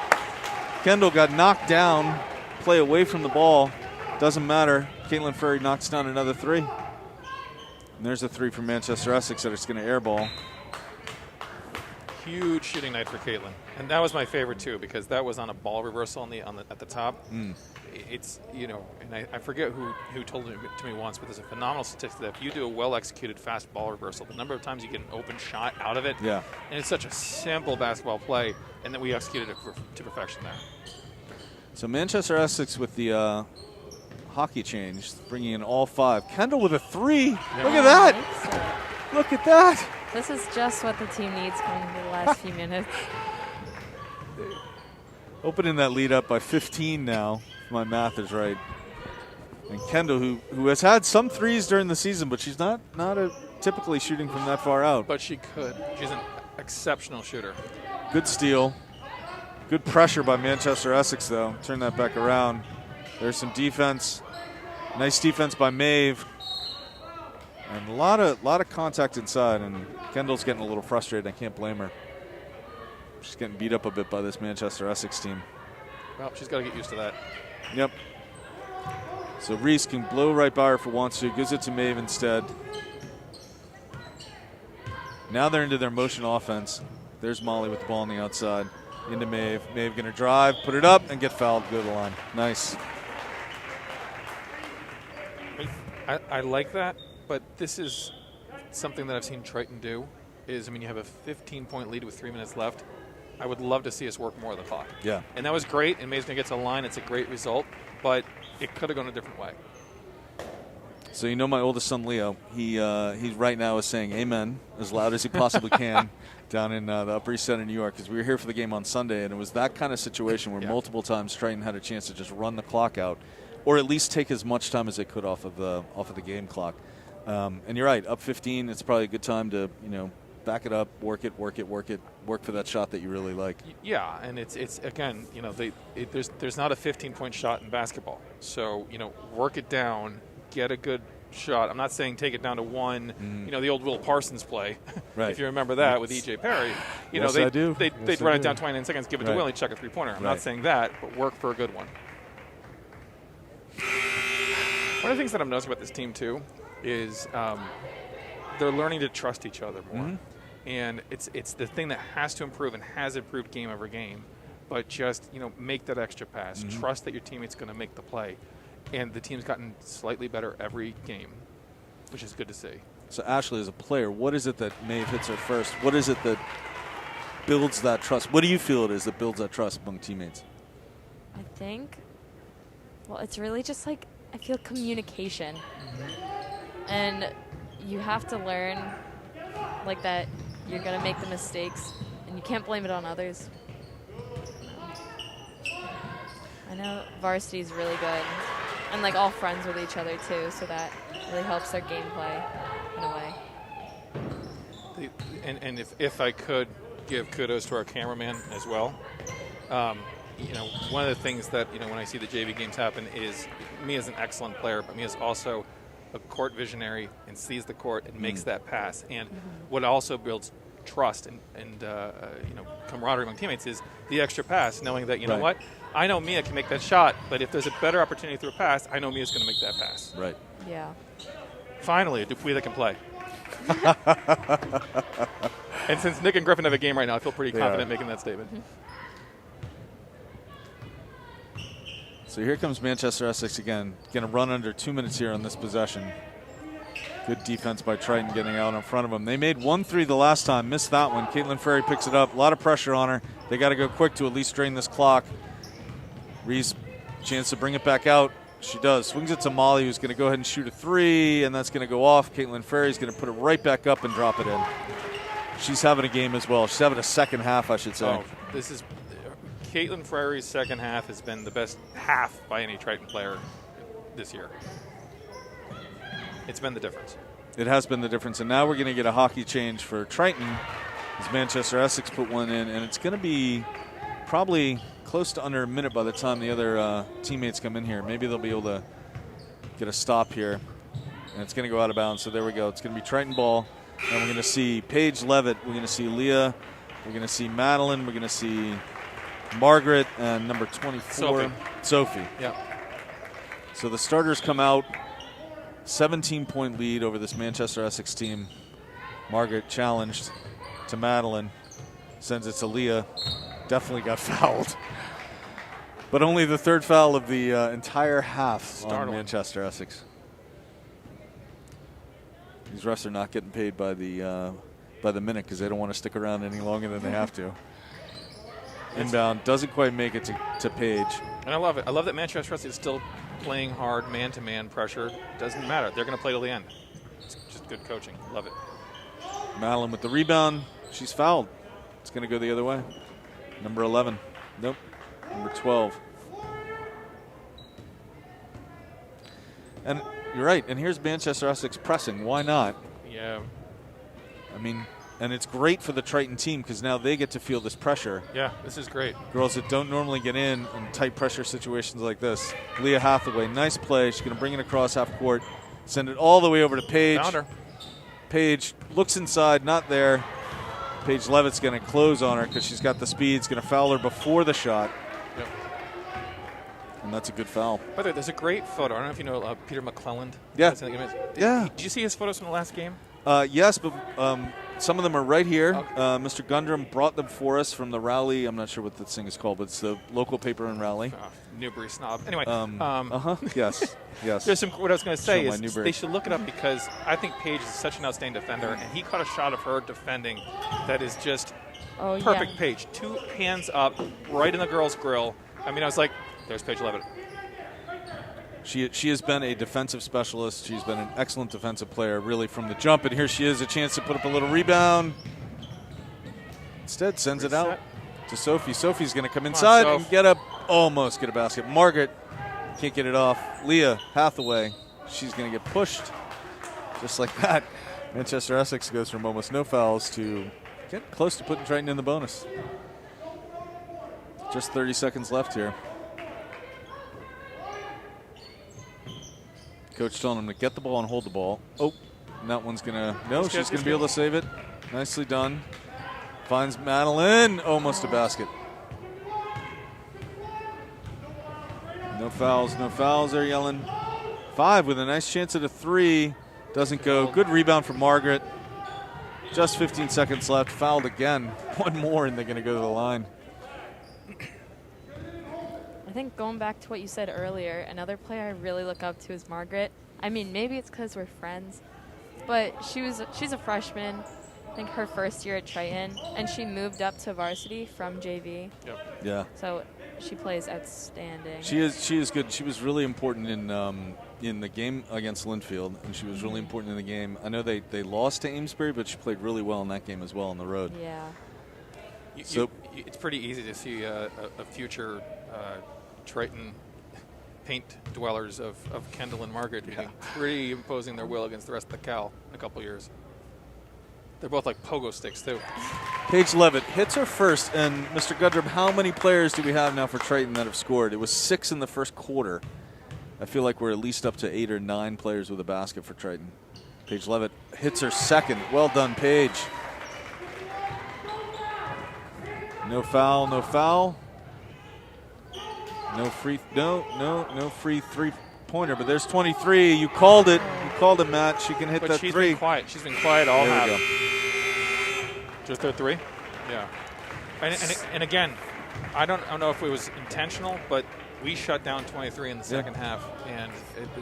Kendall got knocked down. Play away from the ball. Doesn't matter. Caitlin Ferry knocks down another 3. And there's a 3 from Manchester-Essex that it's going to airball. Huge shooting night for Caitlin, and that was my favorite too because that was on a ball reversal at the top. It's and I forget who told it to me once, but there's a phenomenal statistic that if you do a well executed fast ball reversal, the number of times you get an open shot out of it. Yeah. And it's such a simple basketball play, and then we executed it to perfection there. So Manchester-Essex with the hockey change, bringing in all 5. Kendall with a 3. Look at that. Look at that. This is just what the team needs coming into the last few minutes. Opening that lead up by 15 now, if my math is right. And Kendall, who has had some 3s during the season, but she's not typically shooting from that far out. But she could. She's an exceptional shooter. Good steal. Good pressure by Manchester-Essex, though. Turn that back around. There's some defense. Nice defense by Maeve. And a lot of contact inside, and Kendall's getting a little frustrated. I can't blame her. She's getting beat up a bit by this Manchester-Essex team. Well, she's got to get used to that. Yep. So Reese can blow right by her if it wants to. Gives it to Maeve instead. Now they're into their motion offense. There's Molly with the ball on the outside. Into Maeve. Maeve going to drive, put it up, and get fouled. Go to the line. Nice. I like that. But this is something that I've seen Triton do is, you have a 15-point lead with 3 minutes left. I would love to see us work more of the clock. Yeah. And that was great, and Maeve's going to get to the line. It's a great result, but it could have gone a different way. So my oldest son, Leo, he right now is saying amen as loud as he possibly can down in the Upper East Side of New York because we were here for the game on Sunday, and it was that kind of situation where multiple times Triton had a chance to just run the clock out or at least take as much time as they could off of the game clock. And you're right, up 15, it's probably a good time to, back it up, work for that shot that you really like. Yeah, and it's again, there's not a 15-point shot in basketball. So, work it down, get a good shot. I'm not saying take it down to 1, the old Will Parsons play. Right. If you remember that with E.J. Perry. I do. They'd run it down 29 seconds, give it to Will, and chuck a three-pointer. I'm not saying that, but work for a good one. One of the things that I'm noticing about this team, too, is they're learning to trust each other more. And it's the thing that has to improve and has improved game over game. But just, make that extra pass. Trust that your teammate's going to make the play. And the team's gotten slightly better every game, which is good to see. So, Ashley, as a player, what is it that Maeve hits her first? What is it that builds that trust? What do you feel it is that builds that trust among teammates? I think, it's really just I feel communication. And you have to learn, that you're going to make the mistakes, and you can't blame it on others. I know varsity is really good, and all friends with each other too, so that really helps their gameplay in a way. And if I could give kudos to our cameraman as well, one of the things that when I see the JV games happen is Mia's an excellent player, but Mia's also a court visionary and sees the court and makes that pass. And what also builds trust and camaraderie among teammates is the extra pass, knowing that, you know what, I know Mia can make that shot, but if there's a better opportunity through a pass, I know Mia's going to make that pass. Right. Yeah. Finally, a Dupuis that can play. And since Nick and Griffin have a game right now, I feel pretty confident making that statement. So here comes Manchester-Essex again. Going to run under 2 minutes here on this possession. Good defense by Triton getting out in front of them. They made 1 3 the last time, missed that one. Caitlin Ferry picks it up. A lot of pressure on her. They got to go quick to at least drain this clock. Reese, chance to bring it back out. She does. Swings it to Molly, who's going to go ahead and shoot a 3, and that's going to go off. Caitlin Ferry's going to put it right back up and drop it in. She's having a game as well. She's having a second half, I should say. Oh, this is Caitlin Ferry's second half has been the best half by any Triton player this year. It's been the difference. It has been the difference, and now we're going to get a hockey change for Triton as Manchester-Essex put one in, and it's going to be probably close to under a minute by the time the other teammates come in here. Maybe they'll be able to get a stop here, and it's going to go out of bounds. So there we go. It's going to be Triton ball, and we're going to see Paige Levitt. We're going to see Leah. We're going to see Madeline. We're going to see Margaret and number 24, Sophie. Yeah. So the starters come out. 17-point lead over this Manchester-Essex team. Margaret challenged to Madeline. Sends it to Leah. Definitely got fouled. But only the third foul of the entire half on Manchester-Essex. These refs are not getting paid by the minute because they don't want to stick around any longer than they have to. Inbound doesn't quite make it to Paige. And I love it. I love that Manchester-Essex is still playing hard man-to-man pressure. Doesn't matter. They're going to play till the end. It's just good coaching. Love it. Madeline with the rebound. She's fouled. It's going to go the other way. Number 11. Nope. Number 12. And you're right. And here's Manchester-Essex pressing. Why not? Yeah. I mean, and it's great for the Triton team because now they get to feel this pressure. Yeah, this is great. Girls that don't normally get in tight pressure situations like this. Leah Hathaway, nice play. She's going to bring it across half court, send it all the way over to Paige. Found her. Paige looks inside, not there. Paige Levitt's going to close on her because she's got the speed. It's going to foul her before the shot. Yep. And that's a good foul. By the way, there's a great photo. I don't know if you know Peter McClelland. Yeah. Yeah. Did you see his photos from the last game? Yes, but some of them are right here. Okay. Mr. Gundram brought them for us from the Rowley. I'm not sure what this thing is called, but it's the local paper in Rowley. Newbury snob. Anyway. Yes. Yes. There's some. What I was going to say Show my is Newbury. they should look it up because I think Paige is such an outstanding defender, and he caught a shot of her defending that is just perfect. Yeah. Paige, 2 hands up, right in the girl's grill. I mean, I was like, there's Paige Levitt. She has been a defensive specialist. She's been an excellent defensive player, really, from the jump. And here she is, a chance to put up a little rebound. Instead, sends it out to Sophie. Sophie's going to come inside and almost get a basket. Margaret can't get it off. Leah Hathaway, she's going to get pushed just like that. Manchester-Essex goes from almost no fouls to get close to putting Triton in the bonus. Just 30 seconds left here. Coach telling him to get the ball and hold the ball. Oh, and that one's going to, no, she's going to be able to save it. Nicely done. Finds Madeline, almost a basket. No fouls, they're yelling. 5 with a nice chance at a 3. Doesn't go. Good rebound from Margaret. Just 15 seconds left. Fouled again. One more and they're going to go to the line. I think going back to what you said earlier, another player I really look up to is Margaret. I mean, maybe it's because we're friends, but she's a freshman. I think her first year at Triton, and she moved up to varsity from JV. Yep. Yeah. So she plays outstanding. She is good. She was really important in the game against Linfield, and she was really important in the game. I know they lost to Amesbury, but she played really well in that game as well on the road. Yeah. It's pretty easy to see a future Triton paint dwellers of Kendall and Margaret being pretty imposing their will against the rest of the Cal in a couple years. They're both like pogo sticks, too. Paige Levitt hits her first, and Mr. Gudrup, how many players do we have now for Triton that have scored? It was 6 in the first quarter. I feel like we're at least up to 8 or 9 players with a basket for Triton. Paige Levitt hits her second. Well done, Paige. No foul. No free three-pointer, but there's 23. You called it. Matt. She can hit that she's 3. Been quiet. She's been quiet all There we half. go. Just a 3? Yeah. And again, I don't know if it was intentional, but we shut down 23 in the second half, and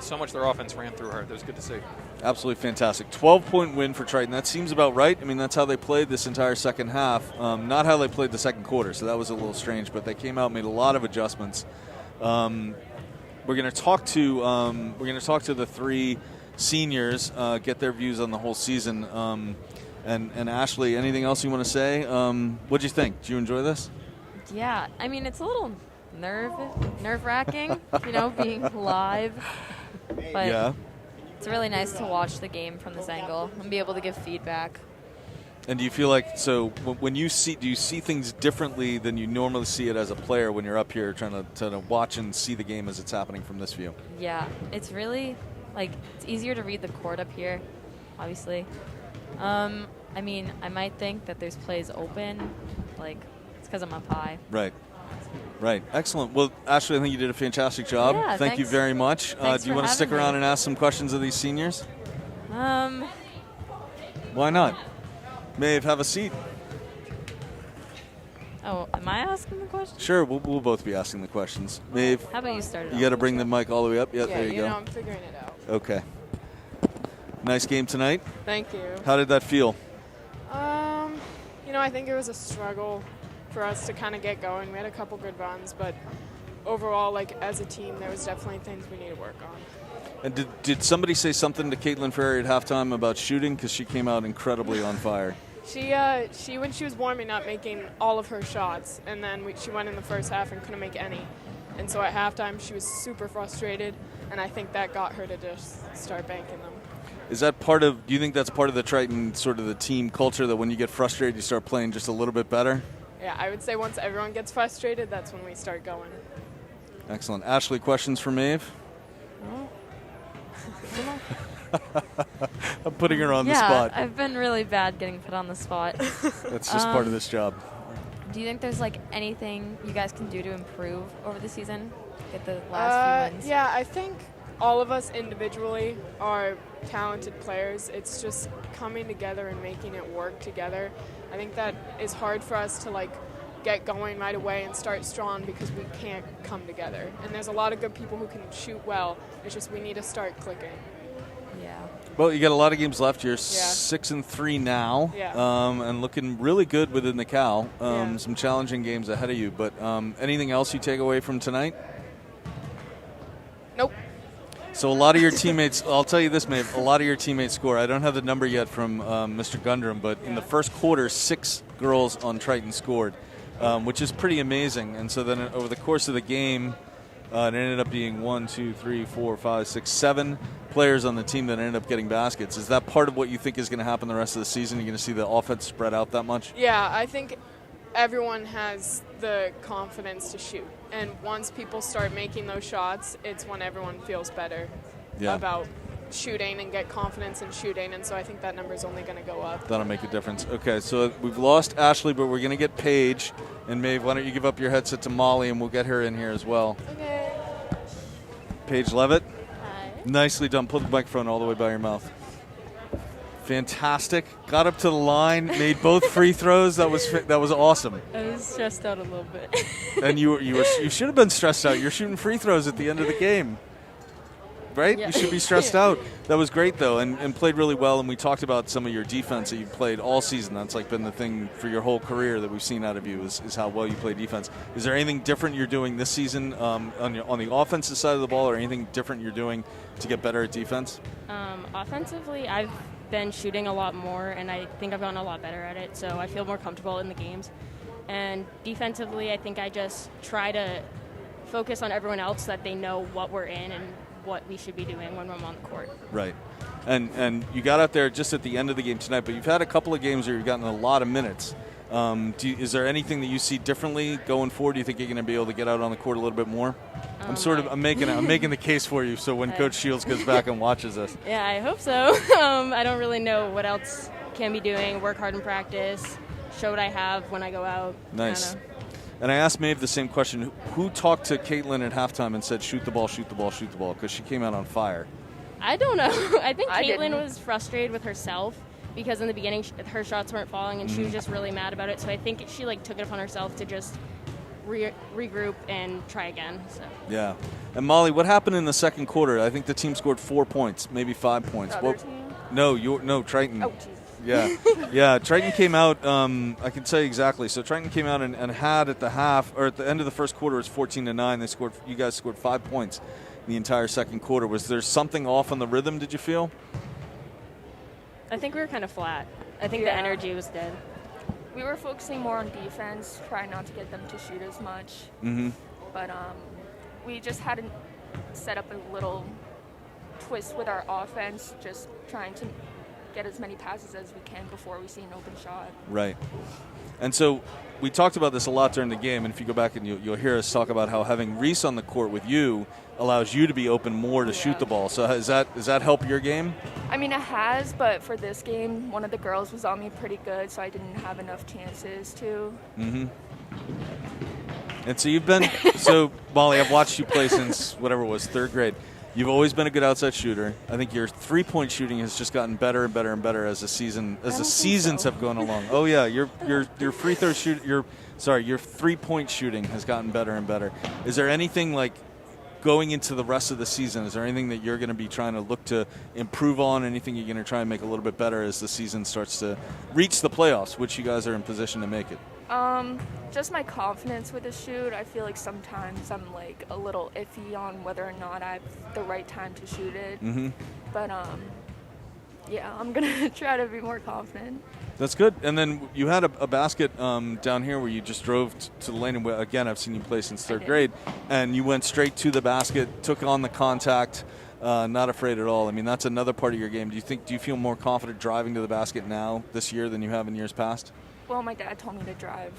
so much their offense ran through her. It was good to see. Absolutely fantastic. 12-point win for Triton. That seems about right. I mean, that's how they played this entire second half. Not how they played the second quarter, so that was a little strange. But they came out, made a lot of adjustments. We're going to talk to the three seniors, get their views on the whole season. And Ashley, anything else you want to say? What'd you think? Did you enjoy this? Yeah, I mean, it's a little nerve-wracking, being live. But Yeah. it's really nice to watch the game from this angle and be able to give feedback. And do you feel like, so when do you see things differently than you normally see it as a player when you're up here trying to watch and see the game as it's happening from this view? Yeah, it's really, it's easier to read the court up here, obviously. I mean, I might think that there's plays open, it's because I'm up high. Right. Excellent. Well, Ashley, I think you did a fantastic job. Yeah, Thank you thanks. very much. Thanks Do you for want to stick having around me. and ask some questions of these seniors? Why not? Maeve, have a seat. Oh, am I asking the question? Sure, we'll both be asking the questions. Maeve, How about you start it you off? got to bring the mic all the way up. Yeah, Yeah, there you go. I'm figuring it out. Okay. Nice game tonight. Thank you. How did that feel? I think it was a struggle for us to kind of get going. We had a couple good runs, but overall, as a team, there was definitely things we need to work on. And did somebody say something to Caitlin Ferry at halftime about shooting? Because she came out incredibly on fire. She when she was warming up, making all of her shots, and then she went in the first half and couldn't make any. And so at halftime, she was super frustrated, and I think that got her to just start banking them. Is that do you think that's part of the Triton, sort of the team culture, that when you get frustrated, you start playing just a little bit better? Yeah, I would say once everyone gets frustrated, that's when we start going. Excellent. Ashley, questions for Maeve? I'm putting her on the spot. Yeah, I've been really bad getting put on the spot. That's just part of this job. Do you think there's anything you guys can do to improve over the season? Get the last few wins? Yeah, I think all of us individually are talented players. It's just coming together and making it work together. I think that is hard for us to get going right away and start strong because we can't come together. And there's a lot of good people who can shoot well. It's just we need to start clicking. Yeah. Well, you got a lot of games left. You're 6-3 now, and looking really good within the Cal. Some challenging games ahead of you. But anything else you take away from tonight? Nope. So a lot of your teammates, I'll tell you this, Maeve, a lot of your teammates score. I don't have the number yet from Mr. Gundram, but in the first quarter, 6 girls on Triton scored, which is pretty amazing. And so then over the course of the game, it ended up being 7 players on the team that ended up getting baskets. Is that part of what you think is going to happen the rest of the season? You're going to see the offense spread out that much? Yeah, I think everyone has the confidence to shoot. And once people start making those shots, it's when everyone feels better about shooting and get confidence in shooting. And so I think that number is only going to go up. That'll make a difference. Okay, so we've lost Ashley, but we're going to get Paige. And Maeve, why don't you give up your headset to Molly, and we'll get her in here as well. Okay. Paige Levitt. Hi. Nicely done. Put the microphone all the way by your mouth. Fantastic. Got up to the line, made both free throws. That was awesome. I was stressed out a little bit. And you should have been stressed out. You're shooting free throws at the end of the game, right? Yeah. You should be stressed out. That was great though, and played really well. And we talked about some of your defense that you've played all season. That's been the thing for your whole career that we've seen out of you is how well you play defense. Is there anything different you're doing this season on the offensive side of the ball, or anything different you're doing to get better at defense? Offensively, I've been shooting a lot more, and I think I've gotten a lot better at it, so I feel more comfortable in the games. And defensively, I think I just try to focus on everyone else, that they know what we're in and what we should be doing when we're on the court. Right. And you got out there just at the end of the game tonight, but you've had a couple of games where you've gotten a lot of minutes. Is there anything that you see differently going forward? Do you think you're going to be able to get out on the court a little bit more? I'm making the case for you, so when Coach Shields goes back and watches this. Yeah, I hope so. I don't really know what else can be doing. Work hard in practice, show what I have when I go out. Nice. And I asked Maeve the same question. Who talked to Caitlin at halftime and said, shoot the ball, shoot the ball, shoot the ball? Because she came out on fire. I don't know. I think I Caitlin didn't. was frustrated with herself because in the beginning her shots weren't falling, and she was just really mad about it. So I think she took it upon herself to just regroup and try again. So. Yeah. And Molly, what happened in the second quarter? I think the team scored 4 points, maybe 5 points. The other team? No, Triton. Oh, Jesus. Yeah, yeah. Triton came out. I can tell you exactly. So Triton came out and had at the half or at the end of the first quarter, it was 14-9. They scored. You guys scored 5 points in the entire second quarter. Was there something off on the rhythm? Did you feel? I think we were kind of flat. I think the energy was dead. We were focusing more on defense, trying not to get them to shoot as much. Mm-hmm. But we just hadn't set up a little twist with our offense, just trying to get as many passes as we can before we see an open shot. Right. And so we talked about this a lot during the game, and if you go back and you'll hear us talk about how having Reese on the court with you allows you to be open more to shoot the ball. So does that help your game? I mean, it has, but for this game, one of the girls was on me pretty good, so I didn't have enough chances to. Mm-hmm. And so so Molly, I've watched you play since whatever it was, 3rd grade. You've always been a good outside shooter. I think your 3-point shooting has just gotten better and better and better as the seasons have gone along. Oh yeah, your free throw your 3-point shooting has gotten better and better. Is there anything like going into the rest of the season? Is there anything that you're going to be trying to look to improve on? Anything you're going to try and make a little bit better as the season starts to reach the playoffs, which you guys are in position to make it? Just my confidence with the shoot. I feel like sometimes I'm like a little iffy on whether or not I have the right time to shoot it. Mm-hmm. But yeah, I'm gonna try to be more confident. That's good. And then you had a basket down here where you just drove to the lane. And again, I've seen you play since 3rd grade, and you went straight to the basket, took on the contact. Not afraid at all. I mean, that's another part of your game. Do you feel more confident driving to the basket now this year than you have in years past? Well, my dad told me to drive.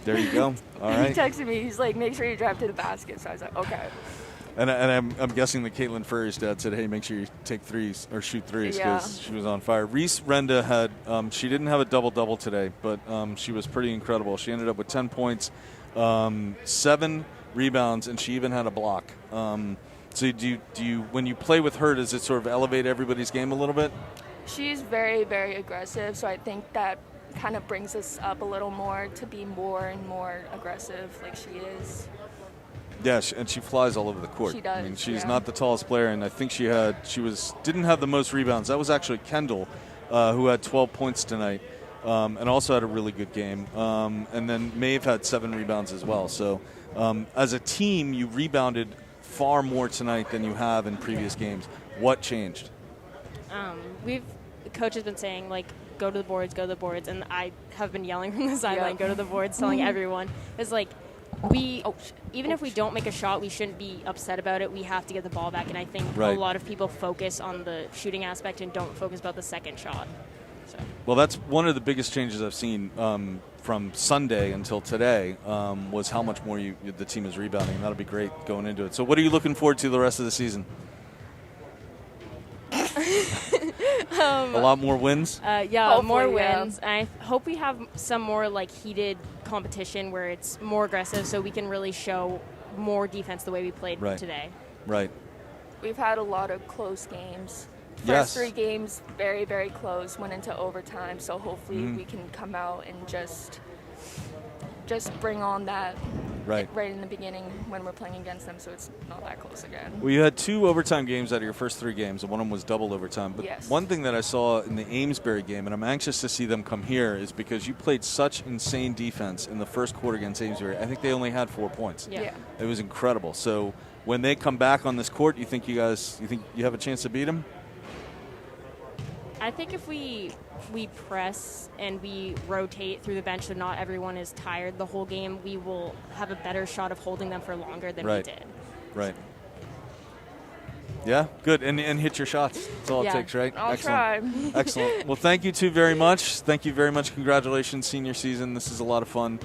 There you go. All right. He texted me. He's like, make sure you drive to the basket. So I was like, okay. And I'm guessing that Caitlin Furry's dad said, hey, make sure you take threes or shoot threes because she was on fire. Reese Renda had she didn't have a double-double today, but she was pretty incredible. She ended up with 10 points, 7 rebounds, and she even had a block. So do you when you play with her, does it sort of elevate everybody's game a little bit? She's very, very aggressive, so I think that kind of brings us up a little more to be more and more aggressive like she is. Yeah, and she flies all over the court. She does. I mean, she's not the tallest player, and I think didn't have the most rebounds. That was actually Kendall, who had 12 points tonight, and also had a really good game. And then Maeve had 7 rebounds as well. So as a team, you rebounded far more tonight than you have in previous games. What changed? The coach has been saying, like, go to the boards, and I have been yelling from the sideline, go to the boards, telling everyone. It's like, even if we don't make a shot, we shouldn't be upset about it. We have to get the ball back, and I think a lot of people focus on the shooting aspect and don't focus about the second shot. So. Well, that's one of the biggest changes I've seen from Sunday until today was how much more the team is rebounding, and that'll be great going into it. So what are you looking forward to the rest of the season? A lot more wins? Hopefully, more wins. And I hope we have some more like heated competition where it's more aggressive so we can really show more defense the way we played today. Right. We've had a lot of close games. First 3 games, very, very close, went into overtime, so hopefully we can come out and just bring on that right in the beginning when we're playing against them, so it's not that close again. Well, you had 2 overtime games out of your first 3 games, and one of them was double overtime. But one thing that I saw in the Amesbury game, and I'm anxious to see them come here, is because you played such insane defense in the first quarter against Amesbury. I think they only had 4 points. Yeah. It was incredible. So when they come back on this court, you think you have a chance to beat them? I think if we press and we rotate through the bench so not everyone is tired the whole game, we will have a better shot of holding them for longer than we did. Right. Yeah, good. And hit your shots. That's all it takes, right? I'll try. Excellent. Well, thank you 2 very much. Thank you very much. Congratulations, senior season. This is a lot of fun.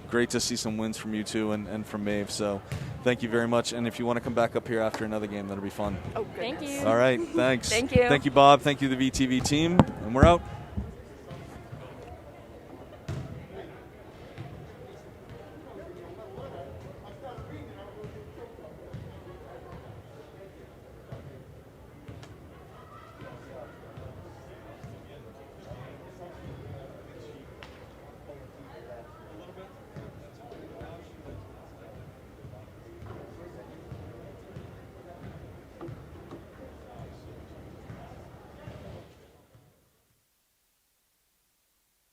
Great to see some wins from you 2 and from Maeve. So thank you very much. And if you want to come back up here after another game, that'll be fun. Oh, thank you. All right. Thanks. Thank you. Thank you, Bob. Thank you, the VTV team. And we're out.